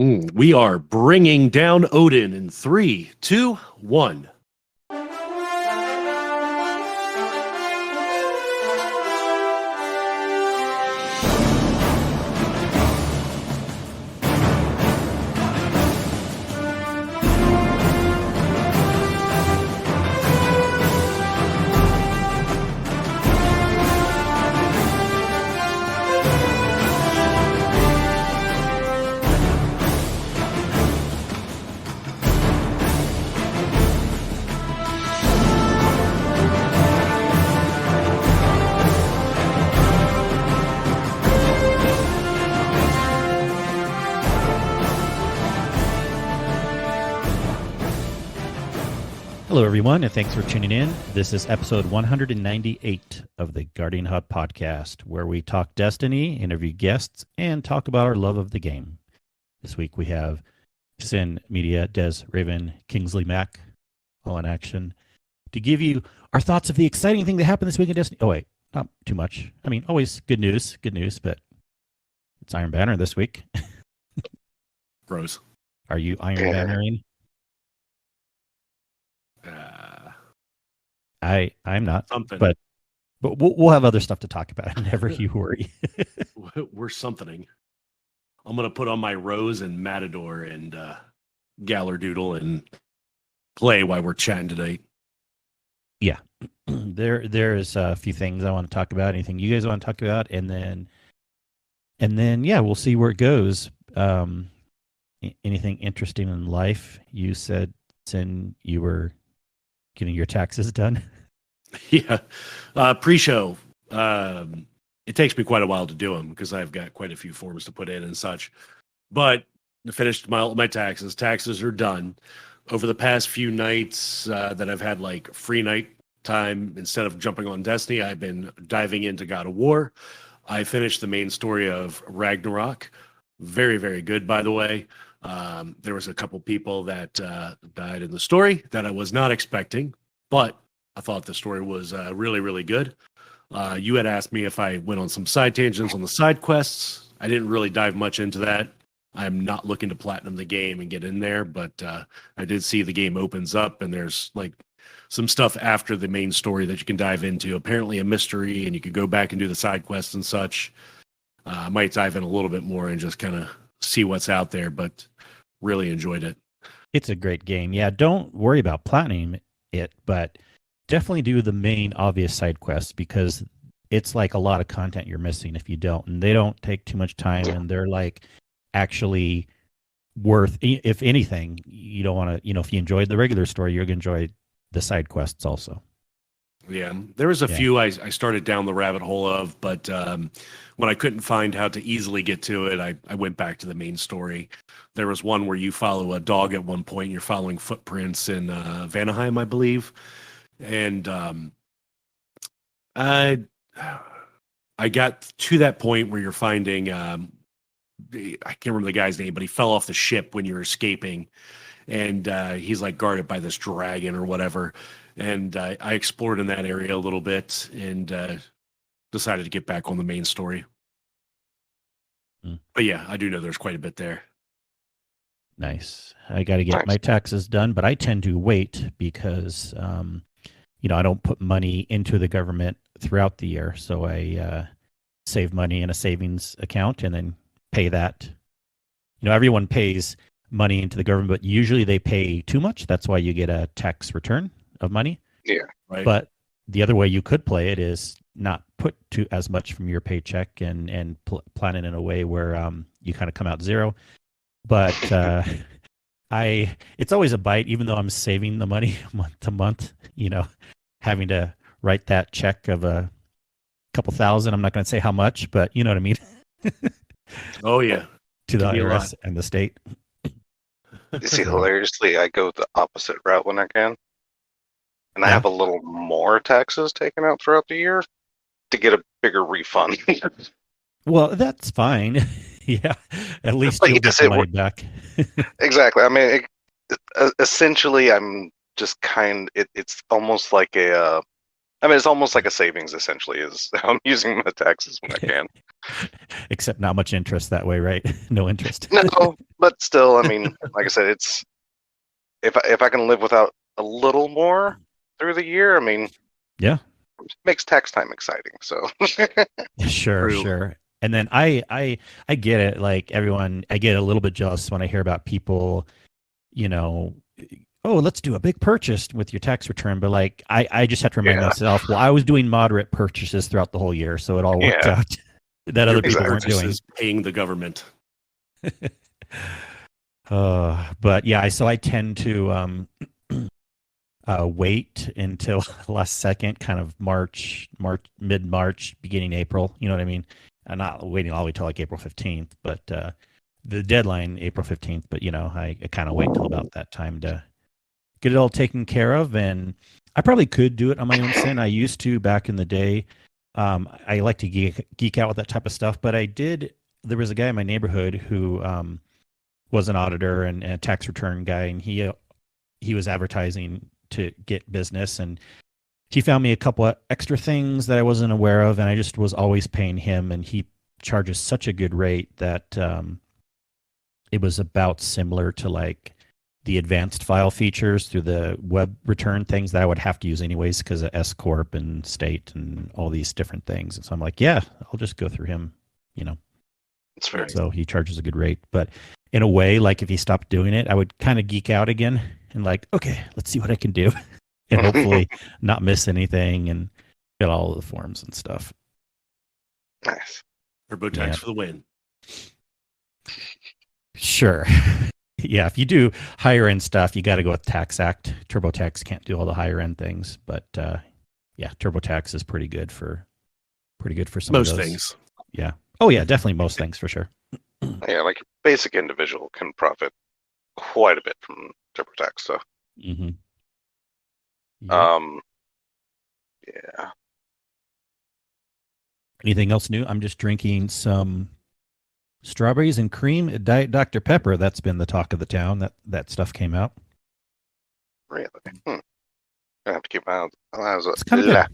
We are bringing down Odin in 3, 2, 1. Hello, everyone, and thanks for tuning in. This is episode 198 of the Guardian Hub podcast, where we talk Destiny, interview guests, and talk about our love of the game. This week we have Sin Media, Des Raven, Kingsley Mac, all in action to give you our thoughts of the exciting thing that happened this week in Destiny. Oh, wait, not too much. I mean, always good news, but it's Iron Banner this week. Gross. Are you Iron Bannering? I'm not, something. but we'll have other stuff to talk about. Never you worry. We're something. I'm gonna put on my Rose and Matador and Gallardoodle and play while we're chatting today. Yeah, there's a few things I want to talk about. Anything you guys want to talk about, and then yeah, we'll see where it goes. Anything interesting in life? You said, Sin, you were getting your taxes done. Yeah, pre-show. It takes me quite a while to do them because I've got quite a few forms to put in and such. But I finished my taxes. Taxes are done. Over the past few nights that I've had like free night time, instead of jumping on Destiny, I've been diving into God of War. I finished the main story of Ragnarok. Very, very good, by the way. There was a couple people that died in the story that I was not expecting, but I thought the story was really, really good. You had asked me if I went on some side tangents on the side quests. I didn't really dive much into that. I'm not looking to platinum the game and get in there, but I did see the game opens up and there's like some stuff after the main story that you can dive into. Apparently a mystery, and you could go back and do the side quests and such. I might dive in a little bit more and just kind of see what's out there, but really enjoyed it. It's a great game. Yeah, don't worry about platinum it, but definitely do the main obvious side quests because it's like a lot of content you're missing if you don't. And they don't take too much time, and they're like actually worth, if anything, you don't want to, if you enjoyed the regular story, you're going to enjoy the side quests also. Yeah, there was a few I started down the rabbit hole of, but when I couldn't find how to easily get to it, I went back to the main story. There was one where you follow a dog at one point. You're following footprints in Vanaheim, I believe. And I got to that point where you're finding, I can't remember the guy's name, but he fell off the ship when you were escaping. And he's like guarded by this dragon or whatever. And I explored in that area a little bit and decided to get back on the main story. But yeah, I do know there's quite a bit there. Nice. I got to get my taxes done, but I tend to wait because, I don't put money into the government throughout the year. So I save money in a savings account and then pay that. Everyone pays money into the government, but usually they pay too much. That's why you get a tax return of money. Yeah. Right. But the other way you could play it is not put to as much from your paycheck and plan it in a way where you kind of come out zero. But it's always a bite, even though I'm saving the money month to month, having to write that check of a couple thousand. I'm not going to say how much, but you know what I mean? Oh, yeah. To the IRS and the state. You see, hilariously, I go the opposite route when I can. And I have a little more taxes taken out throughout the year to get a bigger refund. Well, that's fine. Yeah, at least you'll get the money back. Exactly. I mean, essentially, I'm just it's almost like a I mean, it's almost like a savings. Essentially, is how I'm using my taxes when I can. Except not much interest that way, right? No interest. No, but still, I mean, like I said, it's if I can live without a little more through the year, I mean, Yeah. it makes tax time exciting. So Sure, True. sure. And then I get it. Like everyone, I get a little bit jealous when I hear about people, you know, oh, let's do a big purchase with your tax return. But like, I just have to remind Yeah. myself, well, I was doing moderate purchases throughout the whole year, so it all worked Yeah. out that Your other people Exactly. weren't doing. purchase is paying the government. But yeah, so I tend to wait until last second, kind of mid March, beginning April. You know what I mean? I'm not waiting all the way till like April 15th, but the deadline April 15th. But you know, I kind of wait till about that time to get it all taken care of. And I probably could do it on my own sin. I used to back in the day. I like to geek out with that type of stuff, but I did. There was a guy in my neighborhood who was an auditor and a tax return guy, and he was advertising to get business, and he found me a couple of extra things that I wasn't aware of, and I just was always paying him, and he charges such a good rate that it was about similar to like the advanced file features through the web return things that I would have to use anyways because of S corp and state and all these different things. And so I'm like, yeah, I'll just go through him, you know. It's fair. So he charges a good rate, but in a way, like if he stopped doing it, I would kind of geek out again and like, okay, let's see what I can do, and hopefully not miss anything and get all of the forms and stuff. Nice. TurboTax Yeah. for the win. Sure. Yeah, if you do higher end stuff, you got to go with Tax Act. TurboTax can't do all the higher end things, but yeah, TurboTax is pretty good for some Most of those things. Yeah. Oh yeah, definitely most things for sure. Yeah, like a basic individual can profit quite a bit from TurboTax. So, Mm-hmm. yeah. Anything else new? I'm just drinking some strawberries and cream Diet Dr. Pepper. That's been the talk of the town. That stuff came out. Really? I have to keep my eyes It's kind of good.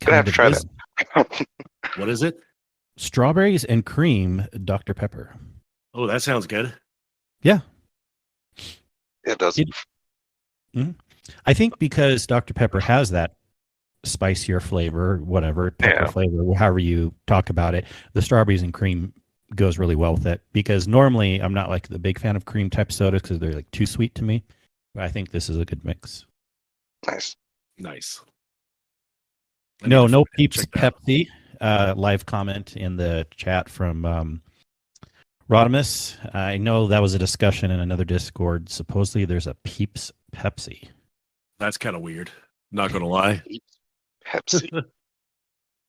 Gonna have to try is. that. What is it? Strawberries and cream Dr. Pepper. Oh, that sounds good. Yeah. It does. I think because Dr. Pepper has that spicier flavor, whatever, pepper flavor, however you talk about it, the strawberries and cream goes really well with it. Because normally I'm not like the big fan of cream type sodas because they're like too sweet to me. But I think this is a good mix. Nice. Nice. No Peeps Pepsi. Live comment in the chat from Rodimus. I know that was a discussion in another Discord. Supposedly there's a Peeps Pepsi. That's kind of weird. Not going to lie. Pepsi.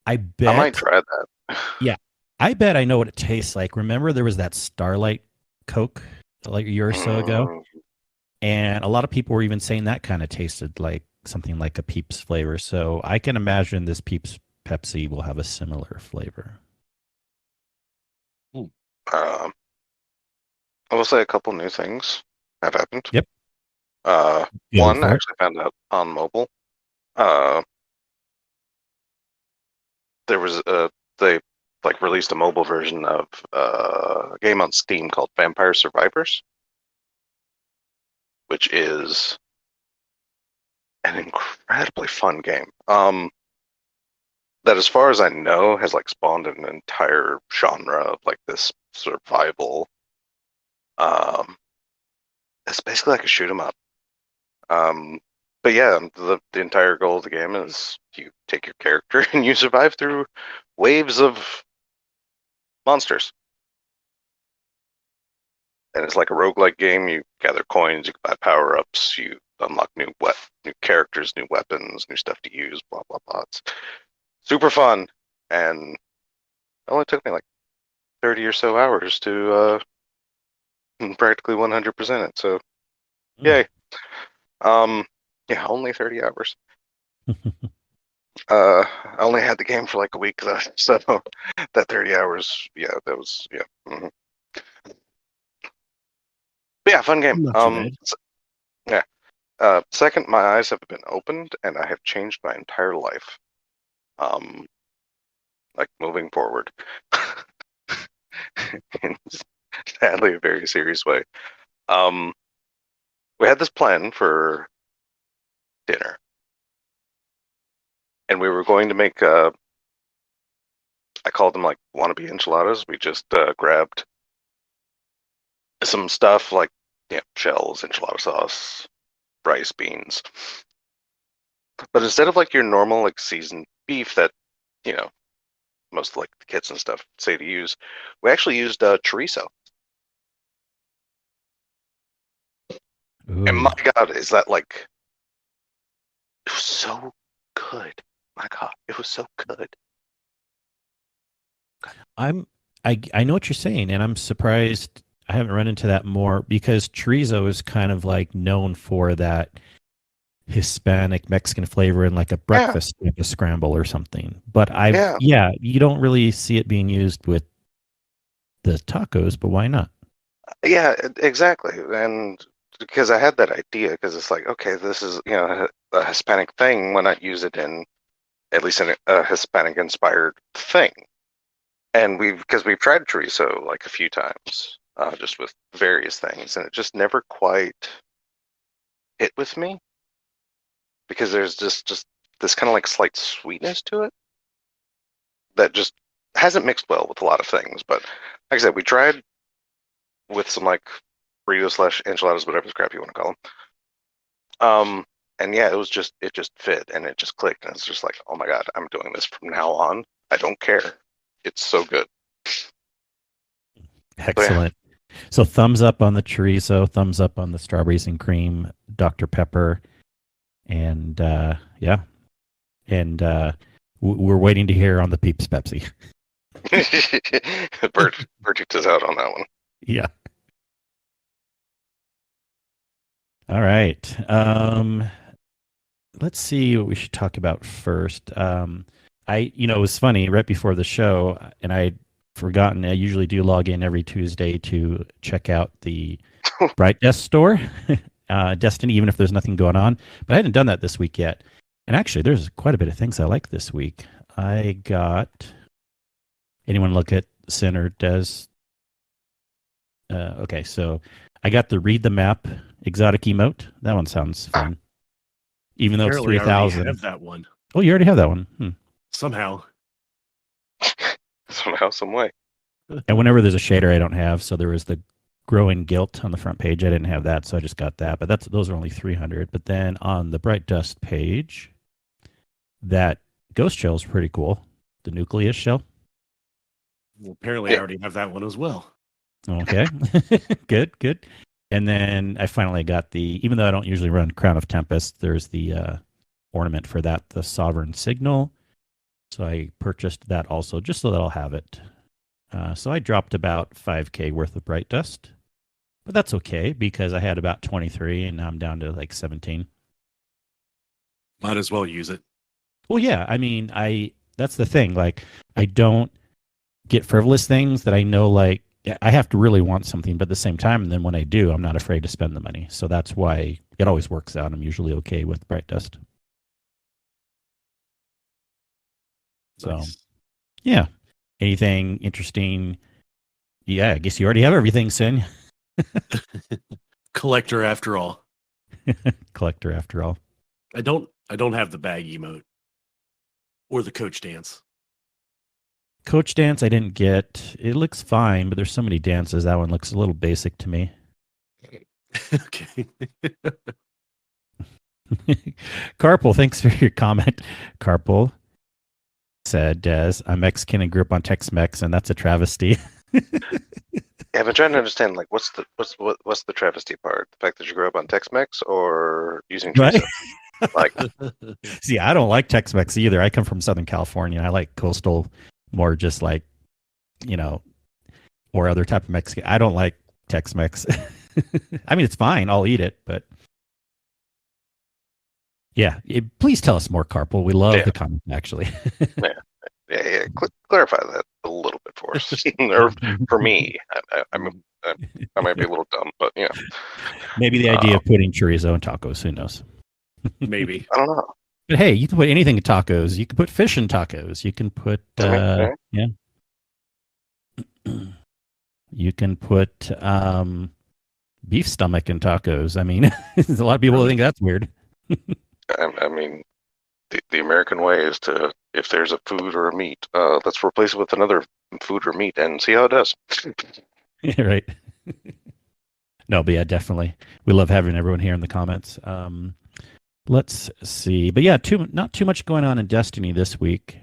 I bet. I might try that. Yeah. I bet I know what it tastes like. Remember there was that Starlight Coke like a year or so ago? And a lot of people were even saying that kind of tasted like something like a Peeps flavor. So I can imagine this Peeps Pepsi will have a similar flavor. I will say a couple new things have happened. Yep. One I actually found out on mobile. There was they like released a mobile version of a game on Steam called Vampire Survivors, which is an incredibly fun game. That, as far as I know, has like spawned an entire genre of like this survival. It's basically like a shoot 'em up. But yeah, the entire goal of the game is you take your character and you survive through waves of monsters. And it's like a roguelike game. You gather coins, you can buy power-ups, you unlock new characters, new weapons, new stuff to use, blah, blah, blah. It's super fun. And it only took me like 30 or so hours to practically 100% it. So, yay. Yeah, only 30 hours. I only had the game for like a week though, so that 30 hours, yeah, that was Mm-hmm. But yeah, fun game. Yeah, Second, my eyes have been opened, and I have changed my entire life. Like moving forward, in sadly a very serious way. We had this plan for dinner, and we were going to make. I called them like wannabe enchiladas. We just grabbed some stuff like shells, enchilada sauce, rice, beans. But instead of like your normal like seasoned beef that most like the kits and stuff say to use, we actually used chorizo. Ooh. And my God, is that like it was so good. My God, it was so good. I know what you're saying, and I'm surprised I haven't run into that more, because chorizo is kind of like known for that Hispanic Mexican flavor in like a breakfast type of scramble or something. But you don't really see it being used with the tacos, but why not? Yeah, exactly. And because I had that idea, because it's like, okay, this is a Hispanic thing. Why not use it in at least in a Hispanic inspired thing? And we've tried chorizo like a few times, just with various things, and it just never quite hit with me, because there's just this kind of like slight sweetness to it that just hasn't mixed well with a lot of things. But like I said, we tried with some like burritos / enchiladas, whatever the crap you want to call them. And yeah, it just fit, and it just clicked, and it's just like, oh my God, I'm doing this from now on. I don't care. It's so good. Excellent. So thumbs up on the chorizo, thumbs up on the strawberries and cream, Dr. Pepper, and we're waiting to hear on the Peeps Pepsi. Verdict is out on that one. Yeah. All right. Let's see what we should talk about first. It was funny right before the show, and I'd forgotten. I usually do log in every Tuesday to check out the Bright Desk store, Destiny, even if there's nothing going on. But I hadn't done that this week yet. And actually, there's quite a bit of things I like this week. I got. Anyone look at Sin or Des? Okay, so I got the Read the Map exotic emote. That one sounds fun. Even though Apparently it's 3,000. I have that one. Oh, you already have that one. Somehow. Somehow, some way. And whenever there's a shader I don't have, so there was the Growing Guilt on the front page. I didn't have that, so I just got that. But those are only 300. But then on the Bright Dust page, that ghost shell is pretty cool. The Nucleus shell. Well, apparently I already have that one as well. Okay. Good. And then I finally got even though I don't usually run Crown of Tempest, there's the ornament for that, the Sovereign Signal. So I purchased that also, just so that I'll have it. So I dropped about 5K worth of Bright Dust. But that's okay, because I had about 23, and now I'm down to like 17. Might as well use it. Well, yeah. I mean, that's the thing. Like, I don't get frivolous things that I know, like, I have to really want something, but at the same time, and then when I do, I'm not afraid to spend the money. So that's why it always works out. I'm usually okay with Bright Dust. So, yeah. Anything interesting? Yeah, I guess you already have everything, Sin. Collector after all. Collector after all. I don't have the bag emote or the coach dance. Coach dance I didn't get. It looks fine, but there's so many dances. That one looks a little basic to me. Okay. Carpal, thanks for your comment. Carpal said, Des, I'm Mexican and grew up on Tex-Mex, and that's a travesty. Yeah, I've been trying to understand, like, what's the travesty part? The fact that you grew up on Tex-Mex or using chorizo? Right? Like, see, I don't like Tex-Mex either. I come from Southern California. I like coastal, more just like, or other type of Mexican. I don't like Tex-Mex. I mean, it's fine. I'll eat it, but yeah. Please tell us more, Carpal. We love the comment, actually. Yeah. Clarify that a little bit for us, or for me. I might be a little dumb, but yeah. Maybe the idea of putting chorizo in tacos. Who knows? Maybe. I don't know. But hey, you can put anything in tacos. You can put fish in tacos. You can put Okay. yeah. You can put beef stomach in tacos. I mean, there's a lot of people who think that's weird. I mean, the American way is to, if there's a food or a meat, let's replace it with another food or meat and see how it does. Right. No, but yeah, definitely. We love having everyone here in the comments. Let's see. But yeah, not too much going on in Destiny this week.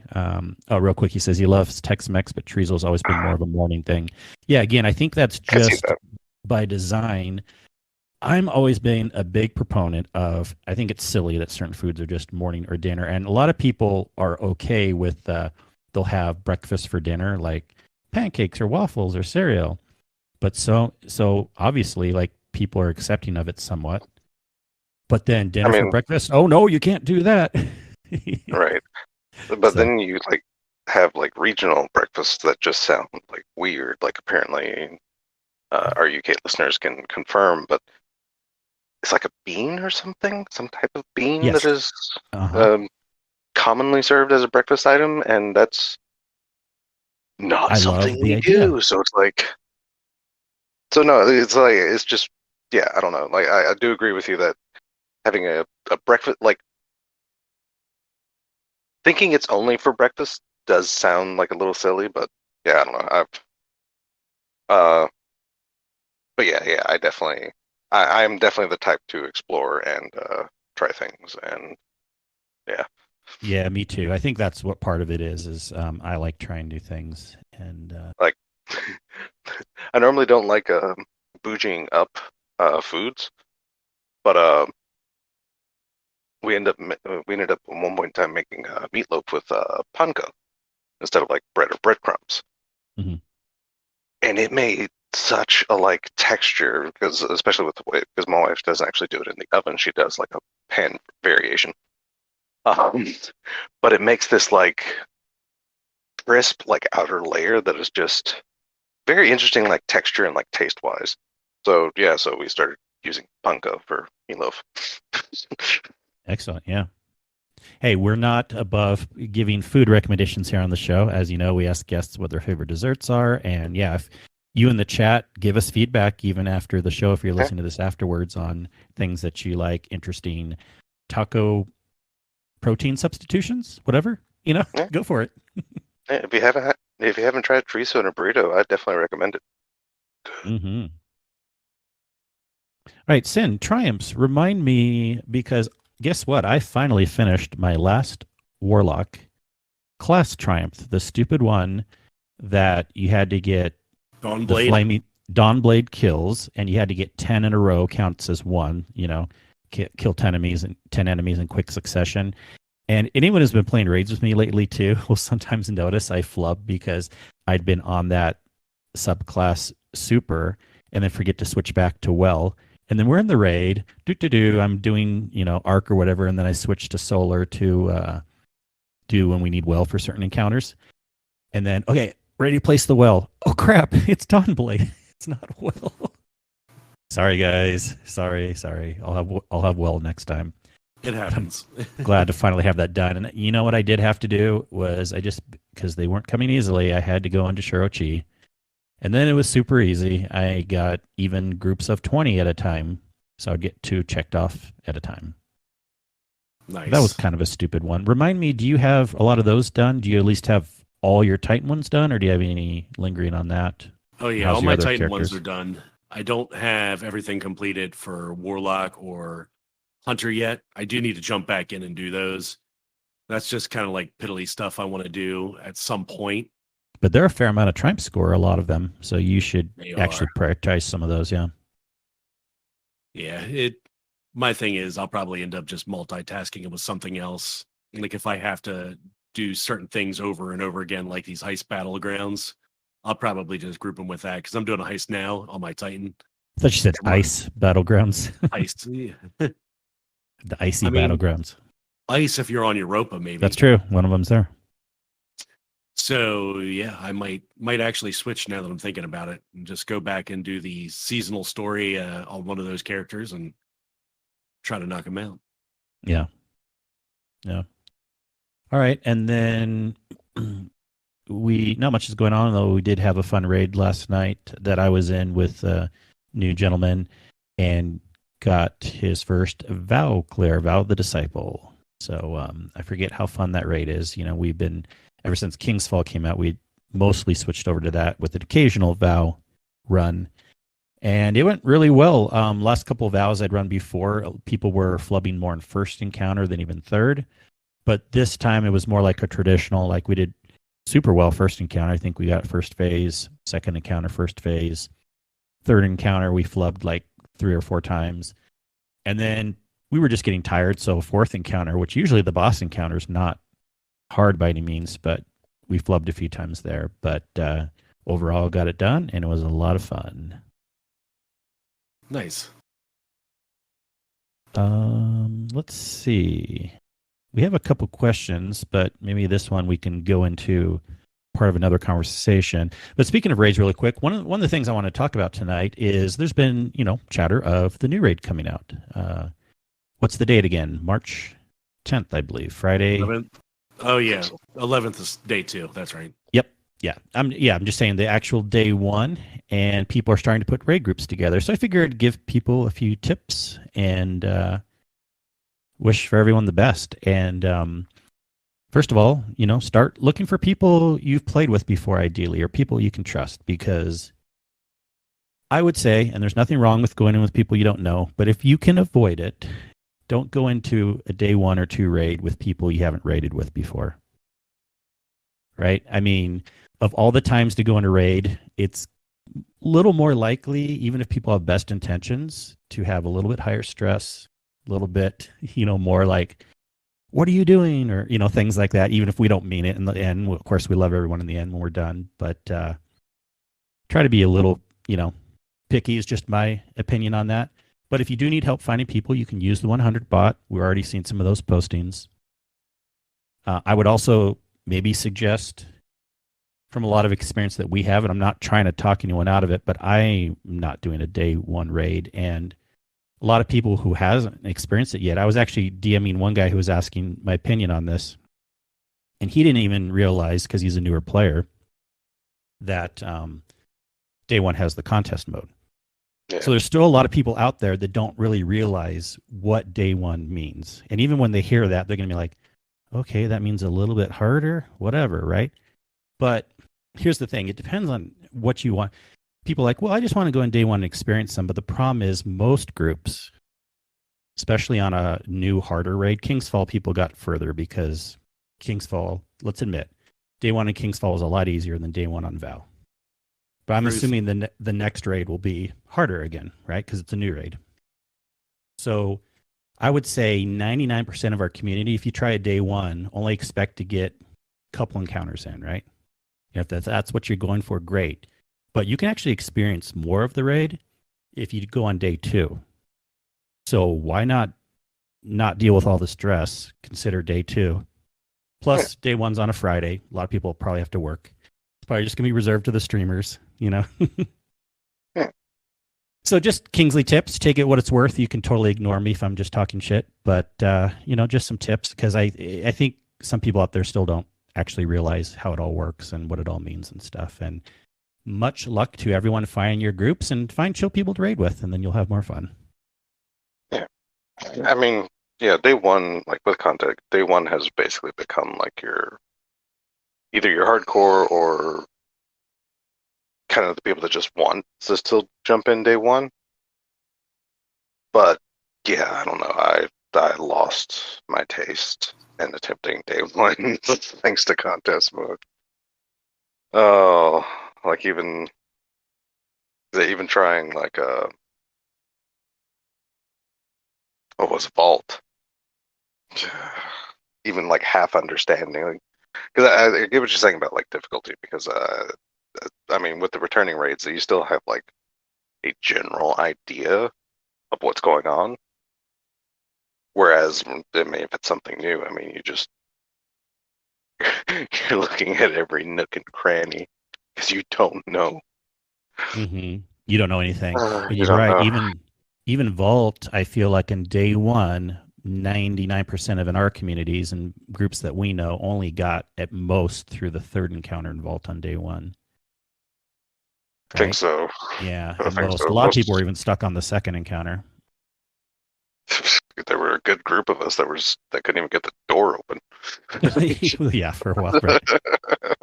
Real quick, he says he loves Tex-Mex, but chorizo's always been more of a morning thing. Yeah, again, I think that's just by design. I'm always been a big proponent of, I think it's silly that certain foods are just morning or dinner. And a lot of people are okay with, they'll have breakfast for dinner, like pancakes or waffles or cereal. But so obviously, like, people are accepting of it somewhat. But then dinner for breakfast, oh no, you can't do that. Right. But then you like have like regional breakfasts that just sound like weird. Like apparently our UK listeners can confirm, but it's like a bean or something, some type of bean that is commonly served as a breakfast item, and that's not something we do. So it's like, so no, it's like, it's just, yeah, I don't know. Like I do agree with you that having a breakfast, like thinking it's only for breakfast does sound like a little silly, but yeah, I don't know. But yeah, I am definitely the type to explore and try things, and yeah. Yeah, me too. I think that's what part of it is I like trying new things, and like I normally don't like bouging up foods, but we ended up at one point in time making meatloaf with panko instead of like bread or breadcrumbs, and it made such a like texture, because especially with the way, because my wife doesn't actually do it in the oven, she does like a pan variation, but it makes this like crisp like outer layer that is just very interesting, like texture and like taste wise. So yeah, so we started using panko for meatloaf. Excellent. Yeah. Hey, we're not above giving food recommendations here on the show. As you know, we ask guests what their favorite desserts are. And yeah, if you in the chat give us feedback even after the show, if you're listening to this afterwards, on things that you like, interesting taco protein substitutions, whatever, go for it. Yeah, if you haven't tried chorizo in a burrito, I'd definitely recommend it. Mm-hmm. All right, Sin, triumphs. Remind me, because guess what? I finally finished my last Warlock class triumph, the stupid one that you had to get Dawnblade kills, and you had to get 10 in a row, counts as one, kill 10 enemies in quick succession. And anyone who's been playing raids with me lately too will sometimes notice I flub because I'd been on that subclass super and then forget to switch back to well. And then we're in the raid, I'm doing, arc or whatever, and then I switch to solar to do when we need well for certain encounters. And then, okay, ready to place the well. Oh crap, it's Dawnblade. It's not well. Sorry guys. Sorry. I'll have well next time. It happens. Glad to finally have that done. And you know what I did have to do was because they weren't coming easily, I had to go into Shirochi. And then it was super easy. I got even groups of 20 at a time. So I'd get 2 checked off at a time. Nice. That was kind of a stupid one. Remind me, do you have a lot of those done? Do you at least have all your Titan ones done, or do you have any lingering on that? Oh yeah, all my Titan ones are done. I don't have everything completed for Warlock or Hunter yet. I do need to jump back in and do those. That's just kind of like piddly stuff I want to do at some point. But they're a fair amount of triumph score, a lot of them. So you should actually prioritize some of those, yeah. Yeah, my thing is I'll probably end up just multitasking it with something else. Like if I have to do certain things over and over again, like these heist battlegrounds, I'll probably just group them with that, because I'm doing a heist now on my Titan. I thought you said ice battlegrounds. Heist, yeah. The icy battlegrounds. Ice if you're on Europa, maybe. That's true. One of them's there. So yeah, I might actually switch now that I'm thinking about it, and just go back and do the seasonal story on one of those characters and try to knock them out. Yeah. Yeah. All right. And then not much is going on, though we did have a fun raid last night that I was in with a new gentleman and got his first vow clear, Vow of the Disciple. So I forget how fun that raid is. We've been, ever since Kingsfall came out, we mostly switched over to that with an occasional vow run. And it went really well. Last couple of vows I'd run before, people were flubbing more in first encounter than even third. But this time it was more like a traditional, like we did super well first encounter. I think we got first phase, second encounter, first phase. Third encounter, we flubbed like 3 or 4 times. And then we were just getting tired. So fourth encounter, which usually the boss encounter is not hard by any means, but we flubbed a few times there. But overall got it done, and it was a lot of fun. Nice. Let's see. We have a couple questions, but maybe this one we can go into part of another conversation. But speaking of raids really quick, one of the things I want to talk about tonight is there's been, chatter of the new raid coming out. What's the date again? March 10th, I believe. Friday. 11th? Oh yeah. 11th is day 2. That's right. Yep. Yeah. I'm just saying the actual day 1, and people are starting to put raid groups together. So I figured I'd give people a few tips and wish for everyone the best. And first of all, start looking for people you've played with before, ideally, or people you can trust, because I would say, and there's nothing wrong with going in with people you don't know, but if you can avoid it, don't go into a day 1 or 2 raid with people you haven't raided with before. Right? I mean, of all the times to go in a raid, it's a little more likely, even if people have best intentions, to have a little bit higher stress, a little bit, more like, what are you doing? Or, things like that, even if we don't mean it in the end. Of course, we love everyone in the end when we're done, but try to be a little, picky is just my opinion on that. But if you do need help finding people, you can use the 100 bot. We're already seeing some of those postings. I would also maybe suggest, from a lot of experience that we have, and I'm not trying to talk anyone out of it, but I'm not doing a day 1 raid. And a lot of people who hasn't experienced it yet. I was actually DMing one guy who was asking my opinion on this, and he didn't even realize, because he's a newer player, that day 1 has the contest mode. Yeah. So there's still a lot of people out there that don't really realize what day 1 means. And even when they hear that, they're going to be like, okay, that means a little bit harder, whatever, right? But here's the thing. It depends on what you want. People are like, well, I just want to go in day 1 and experience them. But the problem is most groups, especially on a new, harder raid, Kingsfall, people got further because Kingsfall, let's admit, day 1 in Kingsfall was a lot easier than day 1 on Vow. But I'm assuming the next raid will be harder again, right? Because it's a new raid. So I would say 99% of our community, if you try a day 1, only expect to get a couple encounters in, right? If that's what you're going for, great. But you can actually experience more of the raid if you go on day 2. So why not deal with all the stress? Consider day 2. Plus, day 1's on a Friday. A lot of people probably have to work. It's probably just going to be reserved to the streamers, Yeah. So just Kingsley tips. Take it what it's worth. You can totally ignore me if I'm just talking shit. But, just some tips, because I think some people out there still don't actually realize how it all works and what it all means and stuff. And much luck to everyone finding your groups, and find chill people to raid with, and then you'll have more fun. Yeah. I mean, yeah, day 1, like with contact, day 1 has basically become like either your hardcore or kind of the people that just want to still jump in day 1. But yeah, I don't know. I lost my taste in attempting day 1 thanks to contest mode. Oh, like even trying like what was Vault? Even like half understanding, like, because I get what you're saying about like difficulty, because I mean, with the returning raids, you still have like a general idea of what's going on. Whereas, I mean, if it's something new, I mean, you're looking at every nook and cranny because you don't know. Mm-hmm. You don't know anything. And You you're don't right. know. Even Vault, I feel like in day one, 99% of in our communities and groups that we know only got at most through the third encounter in Vault on day one. I think Right? so. Yeah, I at think most. A so. lot of people were even stuck on the second encounter. There were a good group of us that couldn't even get the door open. Yeah, for a while, right?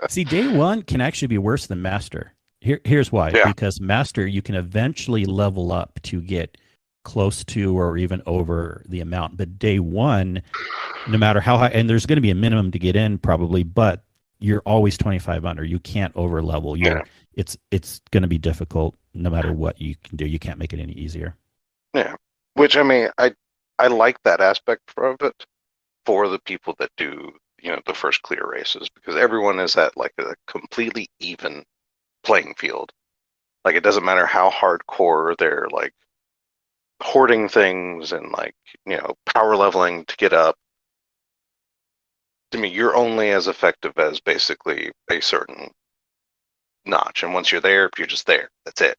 See, day one can actually be worse than master. Here's why. Yeah. Because master, you can eventually level up to get close to or even over the amount. But day one, no matter how high, and there's going to be a minimum to get in probably, but you're always 25 under. You can't over level. Yeah. It's going to be difficult no matter what you can do. You can't make it any easier. Yeah. Which, I mean, I like that aspect of it for the people that do, the first clear races, because everyone is at like a completely even playing field. Like, it doesn't matter how hardcore they're like hoarding things and like, power leveling to get up. I mean, you're only as effective as basically a certain notch. And once you're there, you're just there. That's it.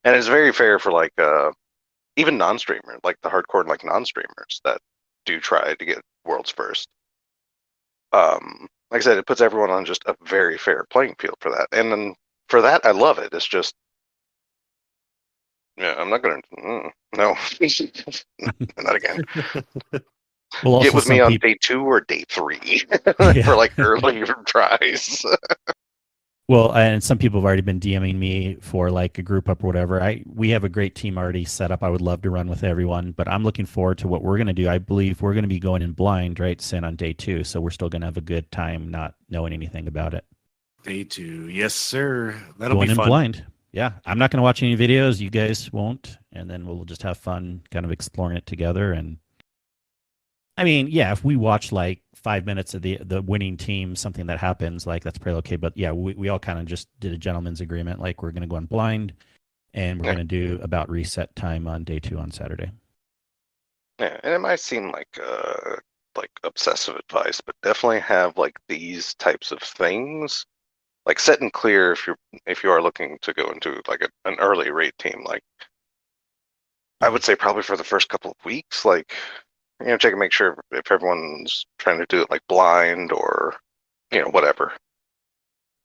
And it's very fair for like even non-streamers, like the hardcore like non-streamers that do try to get worlds first. Like I said, it puts everyone on just a very fair playing field for that. And then for that, I love it. It's just, yeah, I'm not gonna, no, not again. Well, also Get with me some on people, day 2 or day 3 Yeah. for like early tries. well, and some people have already been DMing me for like a group up or whatever. We have a great team already set up. I would love to run with everyone, but I'm looking forward to what we're going to do. I believe we're going to be going in blind, right, Sin, on day 2. So we're still going to have a good time not knowing anything about it. Day 2, yes, sir. That'll Going be in fun. blind. Yeah, I'm not going to watch any videos. You guys won't, and then we'll just have fun, kind of exploring it together. And I mean, yeah, if we watch like 5 minutes of the winning team, something that happens, like that's pretty okay. But yeah, we all kind of just did a gentleman's agreement, like we're going to go in blind, and we're Yeah. going to do about reset time on day 2 on Saturday. Yeah, and it might seem like obsessive advice, but definitely have like these types of things, like set and clear if you are looking to go into like an early raid team. Like, I would say probably for the first couple of weeks, like, check and make sure if everyone's trying to do it like blind or whatever.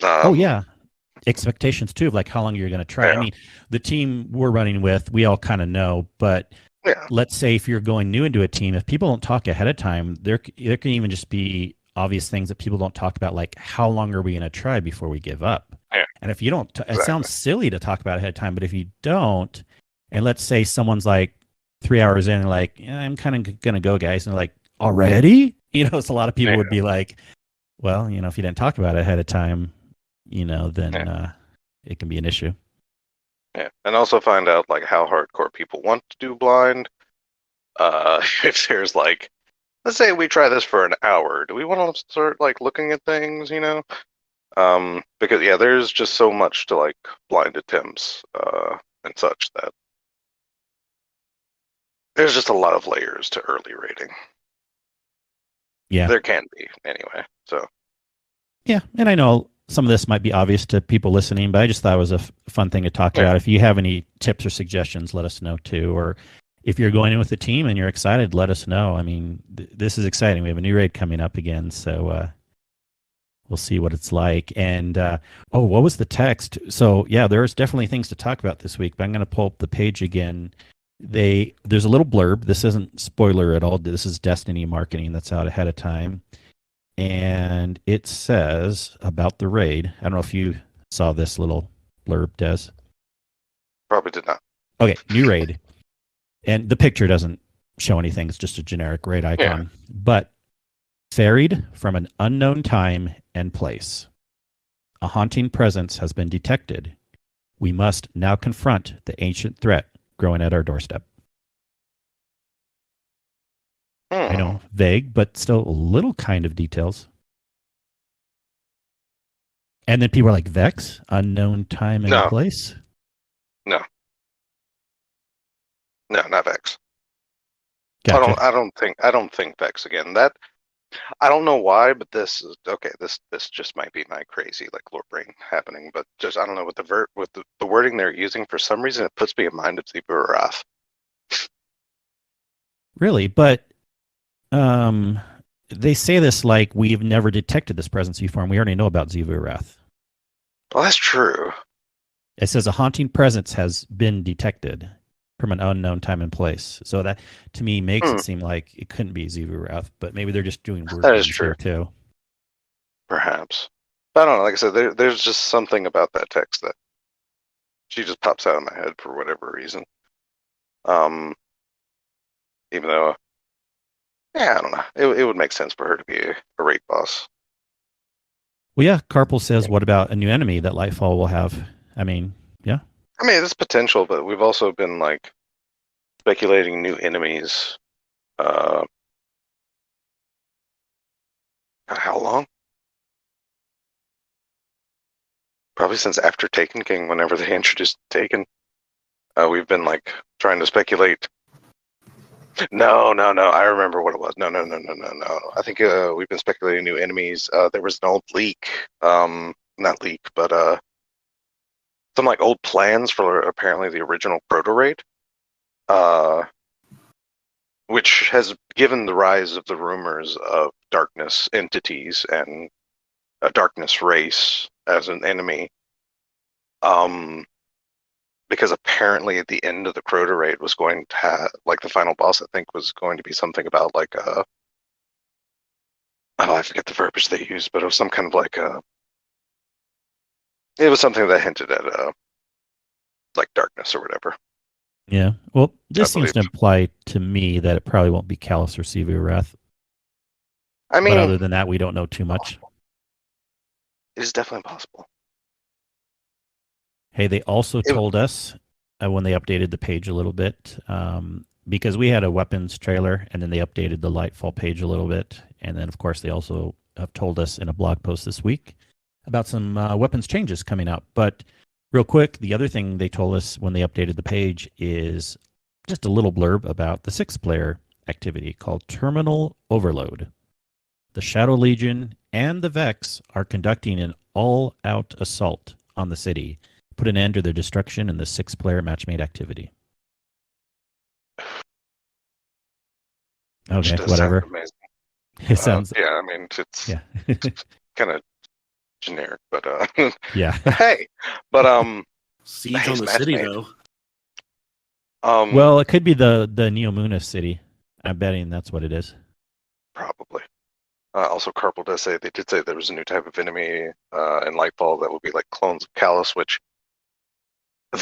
Oh yeah, expectations too of like how long you're going to try. I Yeah. mean, the team we're running with, we all kind of know, but Yeah. let's say if you're going new into a team, if people don't talk ahead of time, there can even just be obvious things that people don't talk about, like how long are we going to try before we give up? Yeah. And if you don't, it Exactly. sounds silly to talk about ahead of time, but if you don't, and let's say someone's like 3 hours in, like, yeah, I'm kind of going to go, guys, and they're like, already? It's a lot of people Yeah. would be like, well, if you didn't talk about it ahead of time, then it can be an issue. Yeah, and also find out like how hardcore people want to do blind. If there's like, let's say we try this for an hour, do we want to start like looking at things? Because yeah, there's just so much to like blind attempts and such that there's just a lot of layers to early rating. Yeah, there can be anyway. So yeah, and I know some of this might be obvious to people listening, but I just thought it was a fun thing to talk Yeah. about. If you have any tips or suggestions, let us know too. Or if you're going in with the team and you're excited, let us know. I mean, this is exciting. We have a new raid coming up again, so we'll see what it's like. And what was the text? So yeah, there's definitely things to talk about this week. But I'm going to pull up the page again. There's a little blurb. This isn't spoiler at all. This is Destiny marketing that's out ahead of time. And it says about the raid. I don't know if you saw this little blurb, Des. probably did not. Okay, new raid. And the picture doesn't show anything. It's just a generic raid icon. But ferried from an unknown time and place. A haunting presence has been detected. We must now confront the ancient threat growing at our doorstep. I know, vague, but still a little kind of details. And then people are like, Vex, unknown time and No. place? No, not Vex. Gotcha. I don't think Vex again. That I don't know why, but this is okay. This just might be my crazy like lore brain happening, but just I don't know with the wording they're using for some reason it puts me in mind of Zebra Wrath. Really, but they say this like we've never detected this presence before, and we already know about Zivu Wrath. Well, that's true. It says a haunting presence has been detected from an unknown time and place. So that, to me, makes it seem like it couldn't be Zivu Wrath, but maybe they're just doing word That is games true. here too. Perhaps. But I don't know. Like I said, there's just something about that text that she just pops out of my head for whatever reason. Even though, yeah, I don't know. It would make sense for her to be a raid boss. Well, yeah, Carpel says, what about a new enemy that Lightfall will have? I mean, yeah. I mean, it's potential, but we've also been like speculating new enemies. How long? Probably since after Taken King, whenever they introduced Taken. We've been like trying to speculate. No. I remember what it was. No. I think we've been speculating new enemies. There was an old leak. Not leak, but some like old plans for apparently the original proto raid. Which has given the rise of the rumors of darkness entities and a darkness race as an enemy. Because apparently at the end of the Crota raid was going to have, like the final boss, I think was going to be something about like I forget the verbiage they used, but it was some kind of like it was something that hinted at like darkness or whatever. Yeah. Well, this seems to imply to me that it probably won't be Callus or Zivu Wrath. I mean, but other than that, we don't know too much. It is definitely possible. Hey, they also told us when they updated the page a little bit, because we had a weapons trailer, and then they updated the Lightfall page a little bit. And then, of course, they also have told us in a blog post this week about some weapons changes coming out. But real quick, the other thing they told us when they updated the page is just a little blurb about the 6-player activity called Terminal Overload. The Shadow Legion and the Vex are conducting an all-out assault on the city, put an end to their destruction in the 6-player matchmade activity. Okay, whatever. It sounds. Yeah, I mean it's kind of generic, but yeah. Hey, but siege on the city though. Well, it could be the Neomuna city. I'm betting that's what it is. Probably. Also, Carpel does say they did say there was a new type of enemy in Lightfall that would be like clones of Callus, which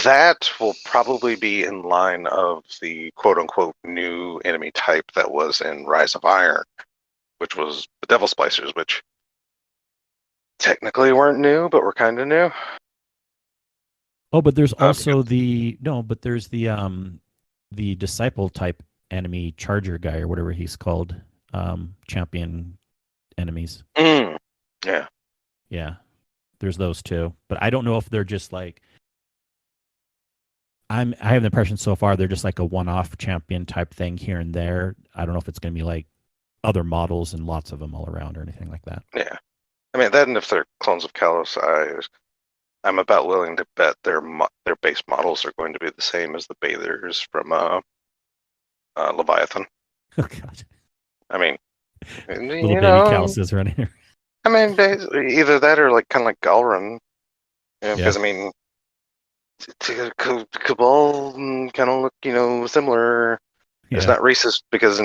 that will probably be in line of the quote-unquote new enemy type that was in Rise of Iron, which was the Devil Splicers, which technically weren't new, but were kind of new. Oh, but there's also there's the disciple type enemy charger guy or whatever he's called, champion enemies. Yeah. There's those two, but I don't know if they're just like. I have the impression so far they're just like a one-off champion type thing here and there. I don't know if it's going to be like other models and lots of them all around or anything like that. Yeah, I mean that, and if they're clones of Callus, I'm about willing to bet their base models are going to be the same as the Bathers from Leviathan. Oh God! I mean, little baby Calluses running here. I mean, either that or like kind of like Galran, because I mean. Cabal kind of look, similar. Yeah. It's not racist because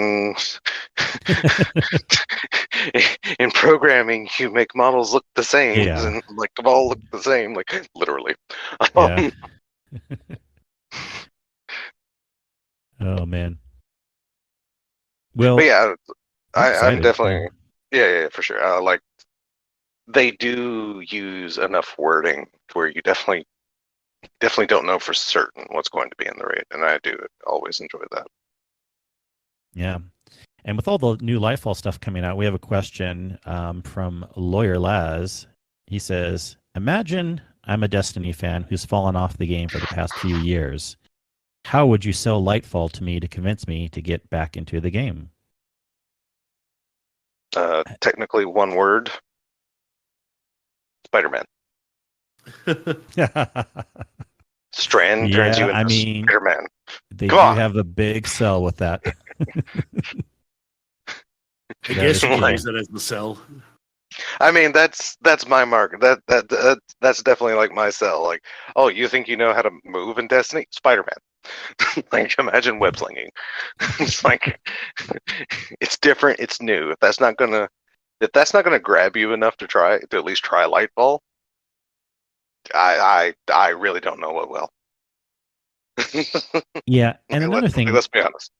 in programming you make models look the same, and like Cabal look the same, like literally. Yeah. Oh man. Well, but yeah, I'm definitely yeah, for sure. Like they do use enough wording where you definitely don't know for certain what's going to be in the raid, and I do always enjoy that. Yeah, and with all the new Lightfall stuff coming out, we have a question from Lawyer Laz. He says, imagine I'm a Destiny fan who's fallen off the game for the past few years. How would you sell Lightfall to me to convince me to get back into the game? Technically one word. Spider-Man. Strand turns you Yeah, into I mean, Spider-Man. they Come do on. have a big sell with that. I That guess is you could true. use that as the sell. I mean, that's my market. That's definitely like my sell. Like, oh, you think you know how to move in Destiny? Spider-Man. Like, imagine web slinging. It's like, it's different. It's new. If that's not gonna grab you enough to at least try Lightfall, I really don't know what will. Yeah, and Let's be honest.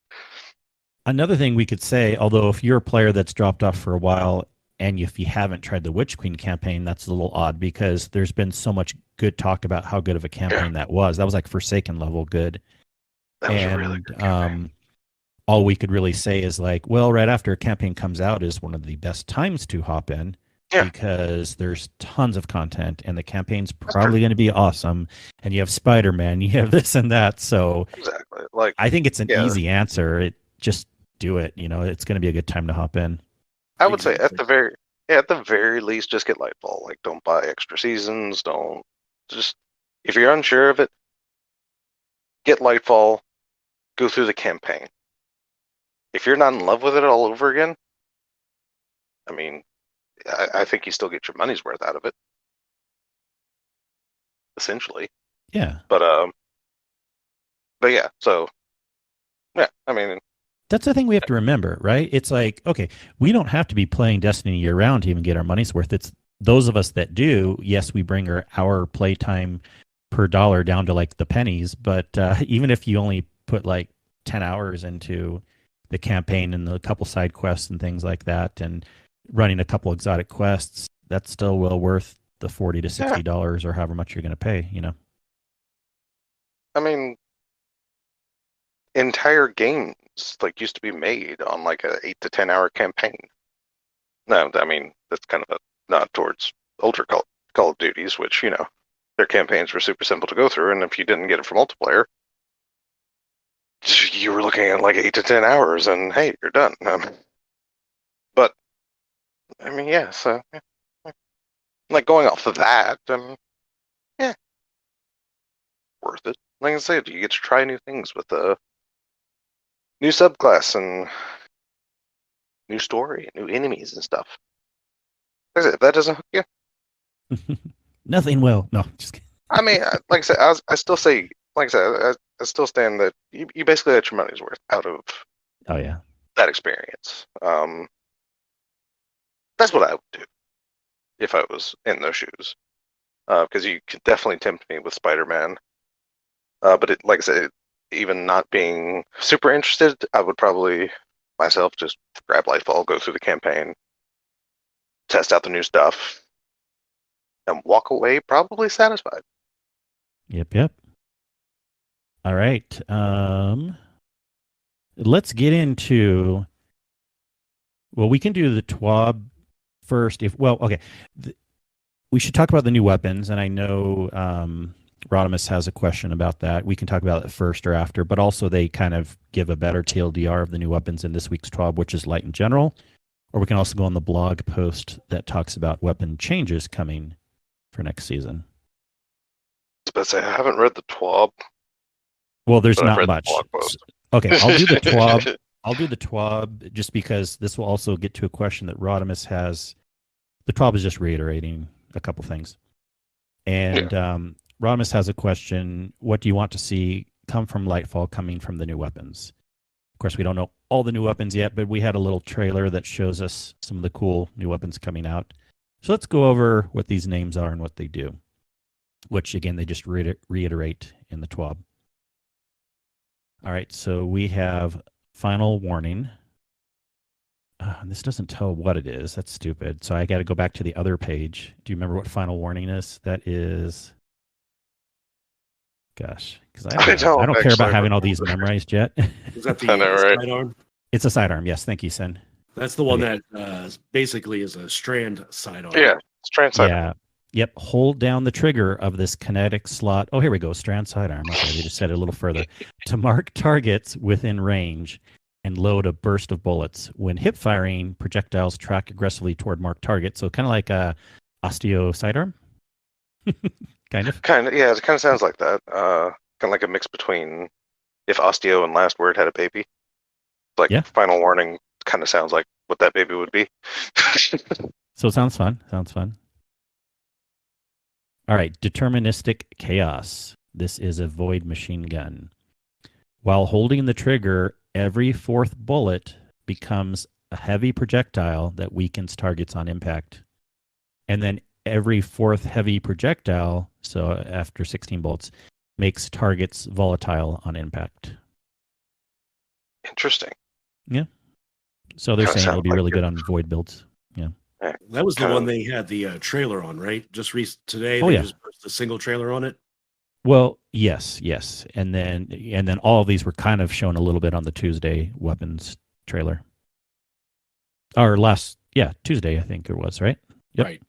another thing we could say, although if you're a player that's dropped off for a while and if you haven't tried the Witch Queen campaign, that's a little odd because there's been so much good talk about how good of a campaign that was. That was like Forsaken level good. That was a really good campaign. All we could really say is like, well, right after a campaign comes out is one of the best times to hop in because there's tons of content and the campaign's probably going to be awesome. And you have Spider-Man, you have this and that. So exactly, like, I think it's an easy answer. Just do it. It's going to be a good time to hop in. I would say at the very least, just get Lightfall. Like, don't buy extra seasons. Don't just if you're unsure of it, get Lightfall. Go through the campaign. If you're not in love with it all over again, I mean, I think you still get your money's worth out of it. Essentially. Yeah. But yeah. So yeah, I mean. That's the thing we have to remember, right? It's like, okay, we don't have to be playing Destiny year round to even get our money's worth. It's those of us that do. Yes, we bring our playtime per dollar down to like the pennies, but even if you only put like 10 hours into the campaign and a couple side quests and things like that and running a couple exotic quests, that's still well worth the $40 to $60 or however much you're going to pay, I mean, entire games like used to be made on like a 8 to 10 hour campaign. No, I mean, that's kind of a nod towards older Call of Duties, which, their campaigns were super simple to go through, and if you didn't get it for multiplayer, you were looking at like 8 to 10 hours, and hey, you're done. But I mean, yeah. So, like going off of that, yeah, worth it. Like I said, you get to try new things with the new subclass and new story, new enemies and stuff. Like I said, if that doesn't hook you, nothing will. No, just kidding. I mean, like I said, I still say, like I said, I still stand that you basically got your money's worth out of that experience. That's what I would do if I was in those shoes. Because you could definitely tempt me with Spider-Man. But like I said, even not being super interested, I would probably myself just grab Lightfall, go through the campaign, test out the new stuff, and walk away probably satisfied. Yep. All right. Let's get into. Well, we can do the TWAB first. We should talk about the new weapons, and I know Rodimus has a question about that. We can talk about it first or after, but also they kind of give a better TLDR of the new weapons in this week's TWAB, which is light in general. Or we can also go on the blog post that talks about weapon changes coming for next season. I was about to say, I haven't read the TWAB. Well, there's not much. Okay, I'll do the TWAB. I'll do the TWAB just because this will also get to a question that Rodimus has. The TWAB is just reiterating a couple things. And Rodimus has a question. What do you want to see come from Lightfall coming from the new weapons? Of course, we don't know all the new weapons yet, but we had a little trailer that shows us some of the cool new weapons coming out. So let's go over what these names are and what they do, which, again, they just reiterate in the TWAB. All right, so we have Final Warning. This doesn't tell what it is. That's stupid. So I got to go back to the other page. Do you remember what Final Warning is? That is... Gosh, because I don't care about having all these memorized yet. Is that the sidearm? It's a sidearm. Yes, thank you, Sen. That's the one that basically is a strand sidearm. Yeah, strand sidearm. Yeah. Yep. Hold down the trigger of this kinetic slot. Oh, here we go. Strand sidearm. Okay, they just said it a little further. To mark targets within range and load a burst of bullets. When hip firing, projectiles track aggressively toward marked targets. So kind of like a osteo sidearm, kind of. Kind of, yeah. It kind of sounds like that. Kind of like a mix between if Osteo and Last Word had a baby. Like Yeah. Final Warning kind of sounds like what that baby would be. So it sounds fun. Sounds fun. All right, deterministic chaos. This is a void machine gun. While holding the trigger, every fourth bullet becomes a heavy projectile that weakens targets on impact. And then every fourth heavy projectile, so after 16 bullets, makes targets volatile on impact. Interesting. So they're Kinda saying it'll sounds be like really it. good on void builds. That was the Kinda- one they had the trailer on, right? Just today, Oh, they yeah. just posted a single trailer on it. Well, yes. And then all of these were kind of shown a little bit on the Tuesday weapons trailer. Or Tuesday, I think it was, right? Yep. Right.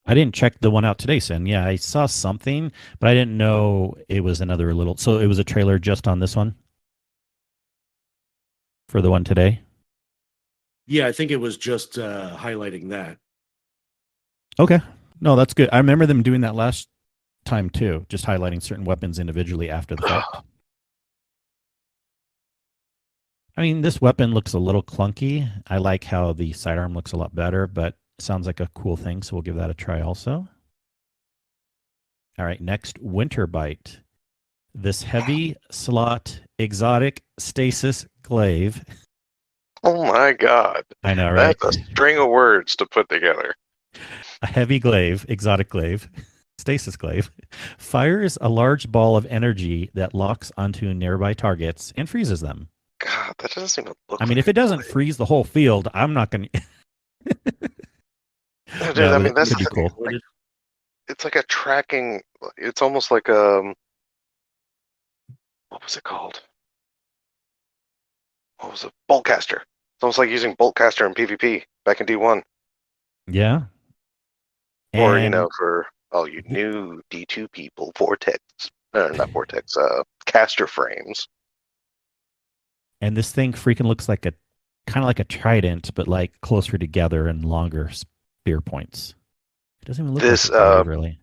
I didn't check the one out today, Sin. Yeah, I saw something, but I didn't know it was another little. So it was a trailer just on this one for the one today. Yeah, I think it was just highlighting that. Okay. No, that's good. I remember them doing that last time too, just highlighting certain weapons individually after the fact. I mean, this weapon looks a little clunky. I like how the sidearm looks a lot better, but it sounds like a cool thing, so we'll give that a try also. All right, next, Winter Bite. This heavy slot exotic stasis glaive. Oh my god. I know, right? That's a string of words to put together. A heavy glaive, exotic glaive, stasis glaive, fires a large ball of energy that locks onto nearby targets and freezes them. God, that doesn't even look I mean, like if it doesn't freeze the whole field, I'm not going to. No, dude, No, I but mean, it that's could be cool. it's like a tracking. It's almost like what was it called? What was it? Boltcaster. It's almost like using Boltcaster in PvP back in D1. Yeah. Or, And for all you new D2 people, not Vortex, caster frames. and this thing freaking looks like kind of like a trident, but like closer together and longer spear points. It doesn't even look This, like a glaive, really.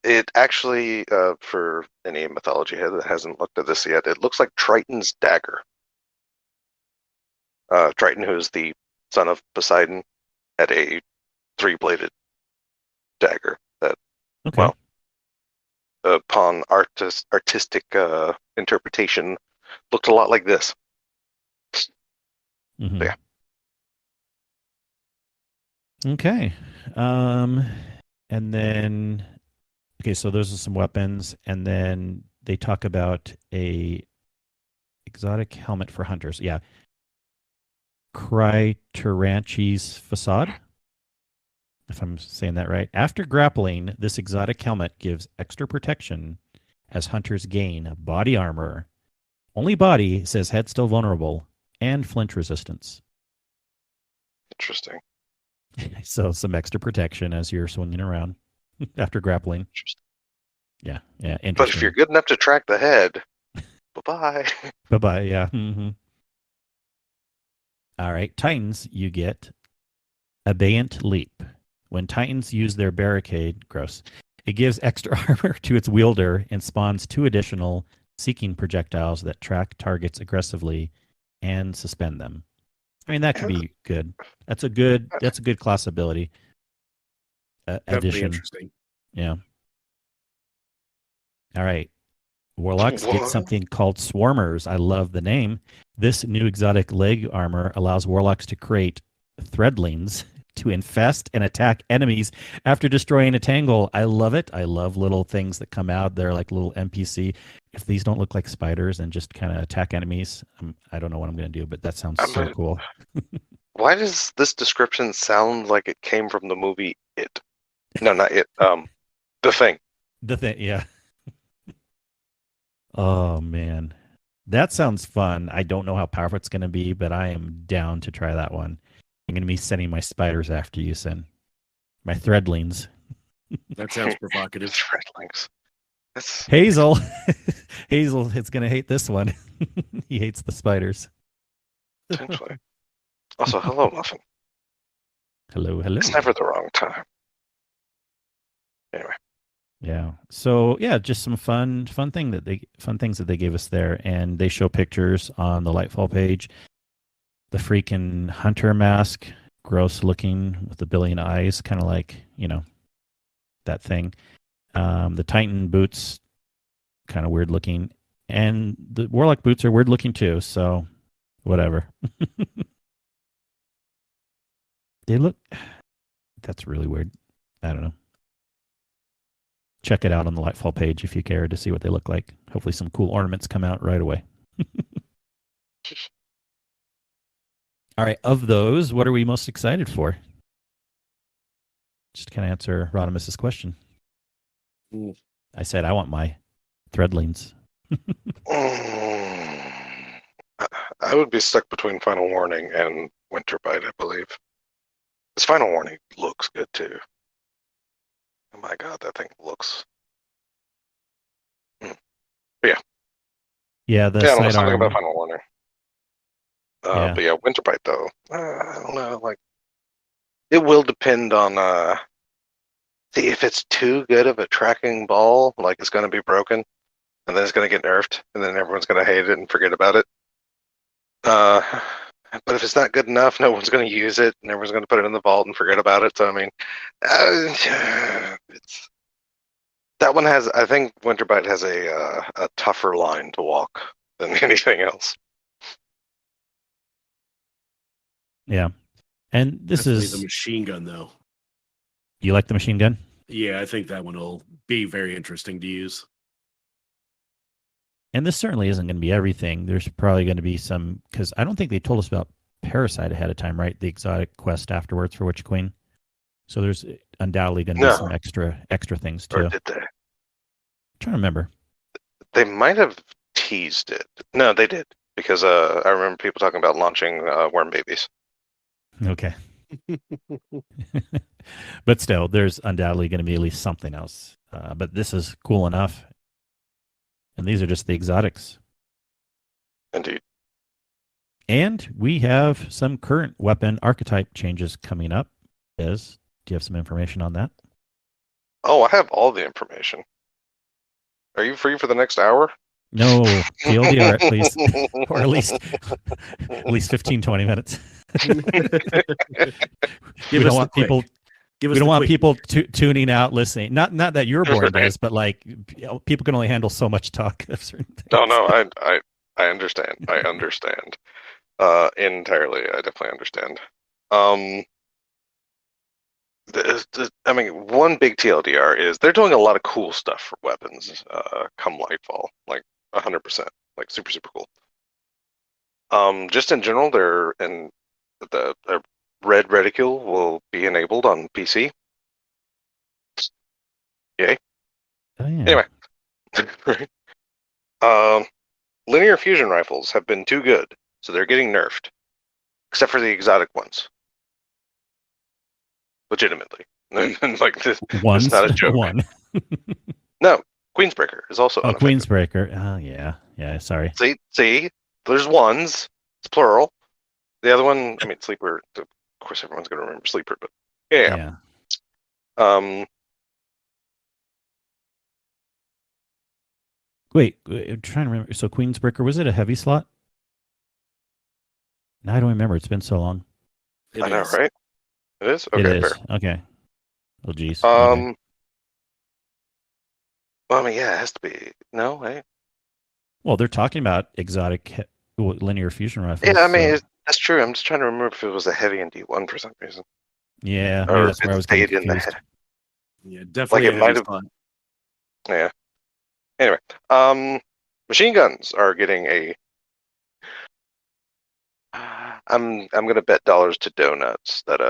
It actually, for any mythology head that hasn't looked at this yet, it looks like Triton's dagger. Triton, who is the son of Poseidon, had a three-bladed dagger that, Okay. well, upon artistic interpretation, looked a lot like this. Mhm. Yeah. Okay. And then, okay, so those are some weapons, and then they talk about a exotic helmet for hunters. Yeah. Cryteranchi's facade, if I'm saying that right. After grappling, this exotic helmet gives extra protection as hunters gain body armor. Only body, says head still vulnerable, and flinch resistance. Interesting. So some extra protection as you're swinging around after grappling. Interesting. Yeah, interesting. But if you're good enough to track the head, bye-bye. Bye-bye, yeah. Mm-hmm. All right, Titans, you get Abeyant Leap. When Titans use their barricade, it gives extra armor to its wielder and spawns 2 additional seeking projectiles that track targets aggressively and suspend them. I mean, that could be good. That's a good class ability. Definitely Addition. interesting. Yeah. All right. Warlocks get something called Swarmers. I love the name. This new exotic leg armor allows Warlocks to create threadlings to infest and attack enemies after destroying a tangle. I love it. I love little things that come out. They're like little NPC. If these don't look like spiders and just kind of attack enemies, I don't know what I'm going to do, but that sounds so cool. Why does this description sound like it came from the movie It? No, not It. The Thing. The Thing, yeah. Oh, man. That sounds fun. I don't know how powerful it's going to be, but I am down to try that one. I'm going to be sending my spiders after you, Sin. My threadlings. That sounds provocative. Threadlings. Hazel. Hazel is going to hate this one. He hates the spiders. Potentially. Also, hello, Muffin. Hello, hello. It's never the wrong time. Anyway. Yeah. So yeah, just some fun things that they gave us there, and they show pictures on the Lightfall page. The freaking hunter mask, gross looking with a billion eyes, kind of like that thing. The Titan boots, kind of weird looking, and the Warlock boots are weird looking too. So whatever. They look. That's really weird. I don't know. Check it out on the Lightfall page if you care to see what they look like. Hopefully some cool ornaments come out right away. All right, of those, what are we most excited for? Just to kind of answer Rodimus's question. I said I want my threadlings. I would be stuck between Final Warning and Winterbite, I believe. This Final Warning looks good too. Oh my god, that thing looks. Yeah. Yeah, the I don't know, sidearm. something about Final Warning. Yeah. But yeah, Winterbite though. I don't know. Like, it will depend on. See, if it's too good of a tracking ball, like it's going to be broken, and then it's going to get nerfed, and then everyone's going to hate it and forget about it. But if it's not good enough, no one's going to use it, and everyone's going to put it in the vault and forget about it. So I mean, it's that one has. I think Winterbite has a tougher line to walk than anything else. Yeah. And this Definitely is the machine gun, though. You like the machine gun? Yeah, I think that one will be very interesting to use. And this certainly isn't going to be everything. There's probably going to be some, because I don't think they told us about Parasite ahead of time, right? The exotic quest afterwards for Witch Queen. So there's undoubtedly going to be some extra things too. Or did they? I'm trying to remember. They might have teased it. No, they did, because I remember people talking about launching worm babies. Okay. But still, there's undoubtedly going to be at least something else. But this is cool enough. And these are just the exotics. Indeed. And we have some current weapon archetype changes coming up. Do you have some information on that? Oh, I have all the information. Are you free for the next hour? No, TLDR, please. Or at least 15, 20 minutes. We don't want people tuning out, listening. Not that you're bored, Des, but like people can only handle so much talk of certain things. No, I understand. I understand. Entirely. I definitely understand. I mean, one big TLDR is they're doing a lot of cool stuff for weapons come Lightfall, like 100%, like super, super cool. Just in general, the red reticule will be enabled on PC. Yay. Oh, yeah. Anyway. Linear fusion rifles have been too good, so they're getting nerfed. Except for the exotic ones. Legitimately. Like this, it's not a joke. One. No, Queensbreaker is also unaffected. Queensbreaker. Oh, yeah. Yeah, sorry. See, there's ones. It's plural. The other one, I mean, Sleeper, of course everyone's going to remember Sleeper, but yeah. Wait, I'm trying to remember. So Queensbreaker, was it a heavy slot? No, I don't remember. It's been so long. I know, right? It is? Okay, it is. Fair. Okay. Well, geez. Okay. Well, I mean, yeah, it has to be. No, right? Well, they're talking about exotic linear fusion rifles. Yeah, I mean, that's true. I'm just trying to remember if it was a heavy in D1 for some reason. Yeah, or that's where I was getting confused. Yeah, definitely. Like it might have. Yeah. Anyway, machine guns are getting a. I'm gonna bet dollars to donuts that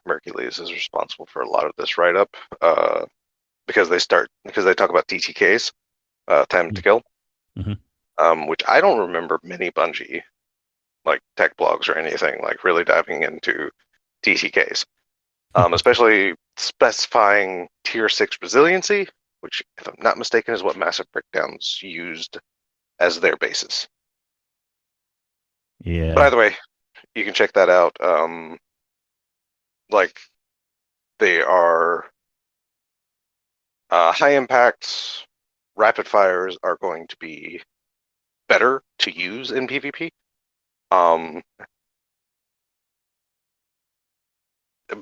Mercules is responsible for a lot of this write up. Because they talk about TTKs, time to kill, which I don't remember many Bungie, like tech blogs or anything, like really diving into TTKs, especially specifying tier 6 resiliency, which, if I'm not mistaken, is what Massive Breakdowns used as their basis. Yeah. By the way, you can check that out. Like they are high impacts, rapid fires are going to be better to use in PvP.